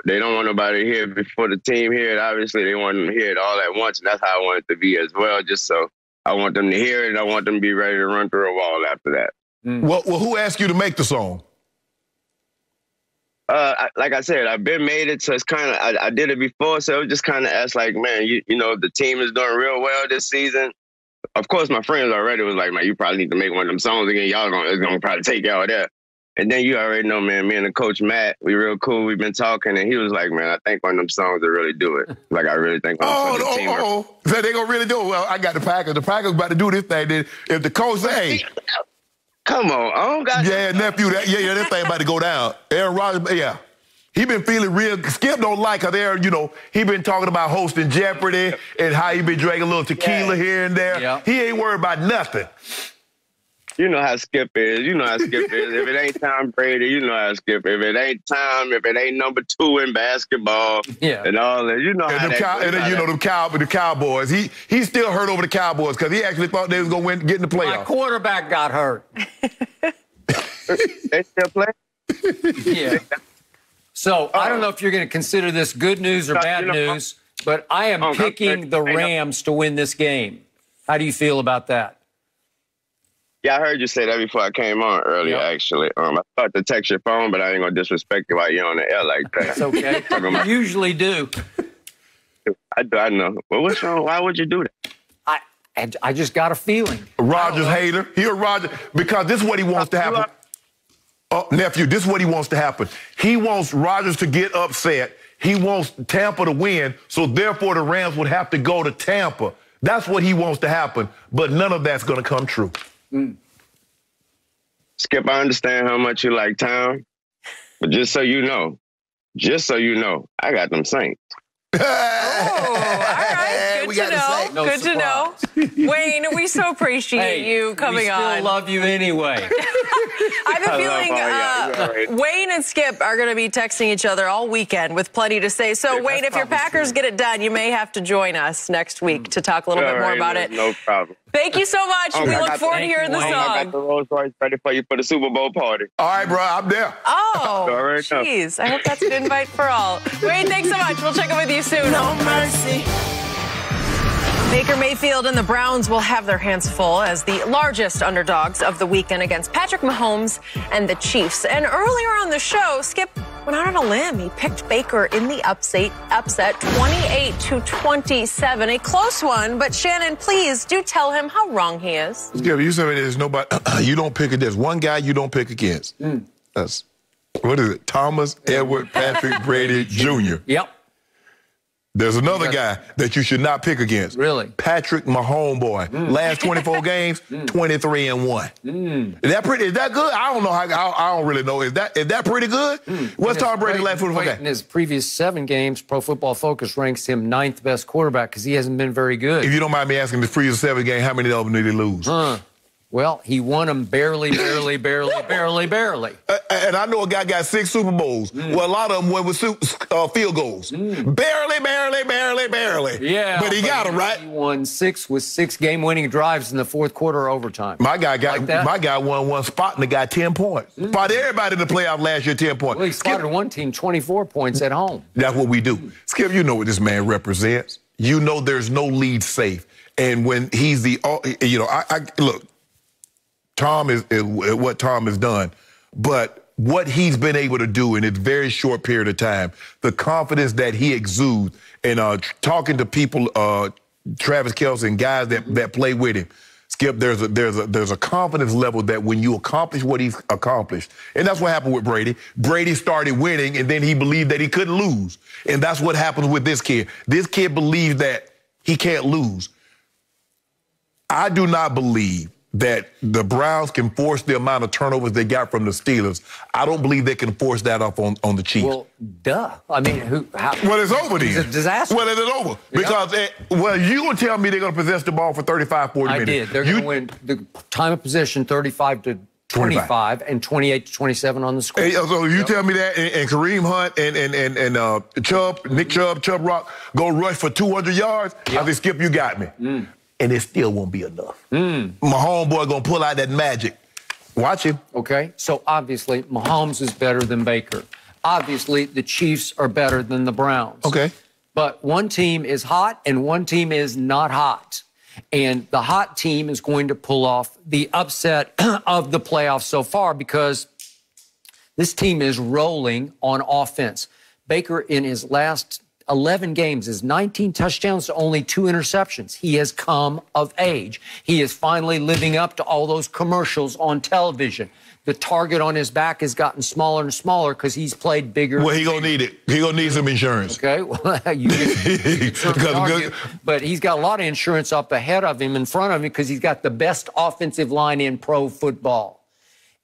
they don't want nobody to hear it before the team hear it. Obviously, they want them to hear it all at once, and that's how I want it to be as well. Just so I want them to hear it, and I want them to be ready to run through a wall after that. Well, who asked you to make the song? Like I said, I've been made it, so it's kind of I did it before, so it just kind of asked like, man, the team is doing real well this season. Of course, my friends already was like, man, you probably need to make one of them songs again. It's gonna probably take y'all there. And then you already know, man, me and the coach, Matt, we real cool. We've been talking, and he was like, man, I think one of them songs will really do it. Like, I really think one of them songs So they going to really do it. Well, I got the Packers. The Packers about to do this thing. Then if the coach say, hey. Come on. I don't got nephew, that thing about to go down. Aaron Rodgers, yeah. He been feeling real. Skip don't like her there. You know, he been talking about hosting Jeopardy and how he been drinking a little tequila here and there. Yeah. He ain't worried about nothing. You know how Skip is. If it ain't Tom Brady, you know how Skip is. If it ain't Tom, if it ain't number 2 in basketball and all that, you know how that. And then, you know, the Cowboys. He still hurt over the Cowboys because he actually thought they was going to get in the playoffs. My quarterback got hurt. They still play? Yeah. So I don't know if you're going to consider this good news or bad news, but I am picking the Rams to win this game. How do you feel about that? Yeah, I heard you say that before I came on earlier, actually. I thought to text your phone, but I ain't going to disrespect you while you're on the air like that. That's okay. You usually do. I know. But what's wrong? Why would you do that? I just got a feeling. Rodgers hater. He a Rodgers. Because this is what he wants to happen. Nephew, this is what he wants to happen. He wants Rodgers to get upset. He wants Tampa to win, so therefore the Rams would have to go to Tampa. That's what he wants to happen, but none of that's going to come true. Skip, I understand how much you like Tom, but just so you know, I got them Saints. All right. Good to know. No Good surprise. to know. Wayne, we so appreciate you coming on. We still love you anyway. I have a feeling Wayne and Skip are going to be texting each other all weekend with plenty to say. So, Wayne, if your Packers get it done, you may have to join us next week to talk a little bit more about it. No problem. Thank you so much. We look forward to hearing the song. I got the Rolls Royce ready for you for the Super Bowl party. All right, bro, I'm there. Oh, jeez. I hope that's an invite for all. Wayne, thanks so much. We'll check in with you soon. No mercy. Baker Mayfield and the Browns will have their hands full as the largest underdogs of the weekend against Patrick Mahomes and the Chiefs. And earlier on the show, Skip went out on a limb. He picked Baker in the upset 28-27. A close one, but Shannon, please do tell him how wrong he is. Skip, you said there's nobody, you don't pick against. One guy you don't pick against. That's, what is it? Thomas Edward Patrick Brady Jr. Yep. There's another guy that you should not pick against. Really? Patrick Mahomes, boy. Last 24 games, 23-1. Is that good? I don't know. I don't really know. Is that pretty good? What's Tom Brady last 24 games? In his previous 7 games, Pro Football Focus ranks him 9th best quarterback because he hasn't been very good. If you don't mind me asking, the previous 7 games, how many of them did he lose? Well, he won them barely. And I know a guy got 6 Super Bowls. Well, a lot of them went with field goals. Barely. Yeah. But he got them, right? He won 6 with 6 game-winning drives in the fourth quarter or overtime. My guy won one spot and the guy 10 points. Spotted everybody in the playoff last year 10 points. Well, he spotted one team 24 points at home. That's what we do. Skip, you know what this man represents. You know there's no lead safe. And when he's look, Tom is what Tom has done, but what he's been able to do in a very short period of time, the confidence that he exudes, and talking to people, Travis Kelce and guys that play with him, Skip, there's a confidence level that when you accomplish what he's accomplished, and that's what happened with Brady. Brady started winning, and then he believed that he couldn't lose, and that's what happens with this kid. This kid believes that he can't lose. I do not believe that the Browns can force the amount of turnovers they got from the Steelers. I don't believe they can force that up on the Chiefs. Well, duh. I mean, well, it's over then. It's a disaster. Well, it's over. Because, you going to tell me they're going to possess the ball for 35, 40 minutes. I did. They're going to win the time of possession 35-25 and 28-27 on the score. So you tell me that, and Kareem Hunt and Nick Chubb Rock go rush for 200 yards? I think, Skip, you got me. And it still won't be enough. My homeboy gonna pull out that magic. Watch him. Okay, so obviously Mahomes is better than Baker. Obviously the Chiefs are better than the Browns. Okay. But one team is hot and one team is not hot. And the hot team is going to pull off the upset of the playoffs so far because this team is rolling on offense. Baker, in his last 11 games is 19 touchdowns to only 2 interceptions. He has come of age. He is finally living up to all those commercials on television. The target on his back has gotten smaller and smaller because he's played bigger. Well, he gonna need it. He gonna need some insurance. Okay, well, you can argue, but he's got a lot of insurance up ahead of him, in front of him, because he's got the best offensive line in pro football.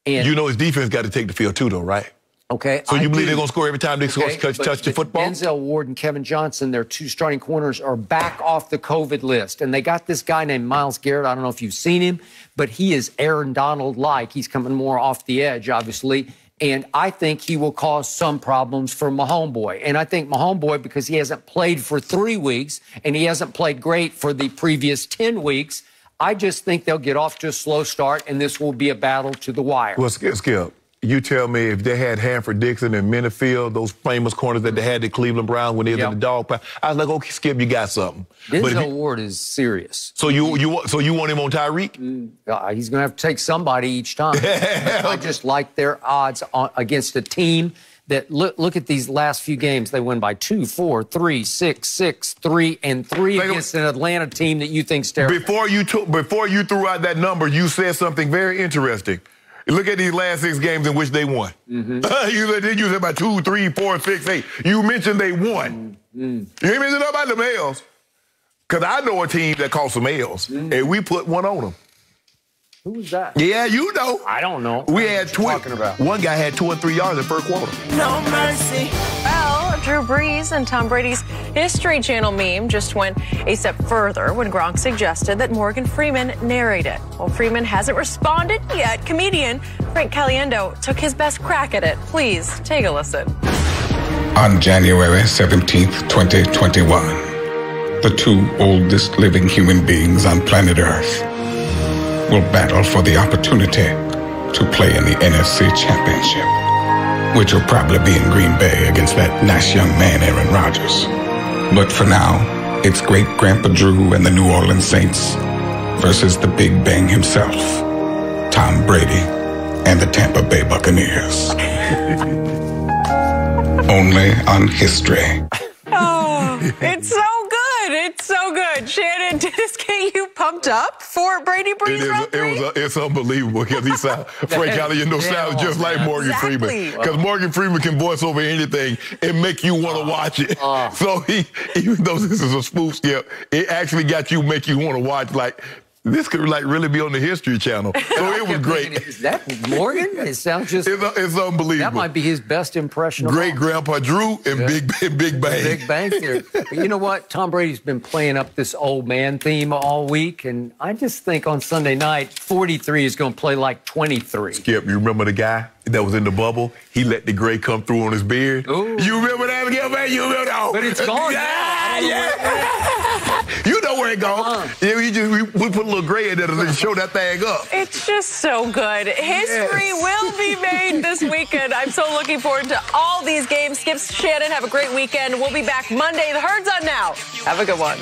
And you know his defense got to take the field too, though, right? Okay. So you believe they're going to score every time they touch the football? Denzel Ward and Kevin Johnson, their 2 starting corners, are back off the COVID list. And they got this guy named Myles Garrett. I don't know if you've seen him, but he is Aaron Donald-like. He's coming more off the edge, obviously. And I think he will cause some problems for Mahomes. And I think Mahomes, because he hasn't played for 3 weeks and he hasn't played great for the previous 10 weeks, I just think they'll get off to a slow start, and this will be a battle to the wire. Well, Skip, you tell me, if they had Hanford Dixon and Minifield, those famous corners that they had at Cleveland Browns when they was in the dog pound, I was like, okay, Skip, you got something. Denzel Ward is serious. So you want him on Tyreek? He's going to have to take somebody each time. I just like their odds against a team that, look at these last few games. They win by 2, 4, 3, 6, 6, 3, and 3 against an Atlanta team that you think's terrible. Before you threw out that number, you said something very interesting. Look at these last 6 games in which they won. You said about 2, 3, 4, 6, 8. You mentioned they won. You ain't mentioned about the L's. Because I know a team that caught some L's, and we put one on them. Who was that? Yeah, you know. I don't know. We had one guy had 2 and 3 yards in the first quarter. No mercy. Well, Drew Brees and Tom Brady's History Channel meme just went a step further when Gronk suggested that Morgan Freeman narrate it. Well, Freeman hasn't responded yet. Comedian Frank Caliendo took his best crack at it. Please take a listen. On January 17th, 2021, the 2 oldest living human beings on planet Earth will battle for the opportunity to play in the NFC Championship, which will probably be in Green Bay against that nice young man, Aaron Rodgers. But for now, it's great-grandpa Drew and the New Orleans Saints versus the Big Bang himself, Tom Brady and the Tampa Bay Buccaneers. Only on History. Oh, it's so good. It's so good. Shannon, did this get you pumped up for Brady Brees round 3? It's unbelievable because he sounds, Frank Caliendo sounds just like Morgan Freeman. Because Morgan Freeman can voice over anything and make you want to watch it. So even though this is a spoof, Skip, it actually got you, make you want to watch, like, this could really be on the History Channel. So it was great. Is that Morgan? It sounds just... It's unbelievable. That might be his best impression of Great-grandpa Drew and Big Bang. Big Bang Theory. But you know what? Tom Brady's been playing up this old man theme all week, and I just think on Sunday night, 43 is going to play like 23. Skip, you remember the guy that was in the bubble? He let the gray come through on his beard. Ooh. You remember that, Skip, man? You remember that? But it's gone. You know where it goes. We put a little gray in there to show that thing up. It's just so good. History will be made this weekend. I'm so looking forward to all these games. Skip, Shannon, have a great weekend. We'll be back Monday. The Herd's on now. Have a good one.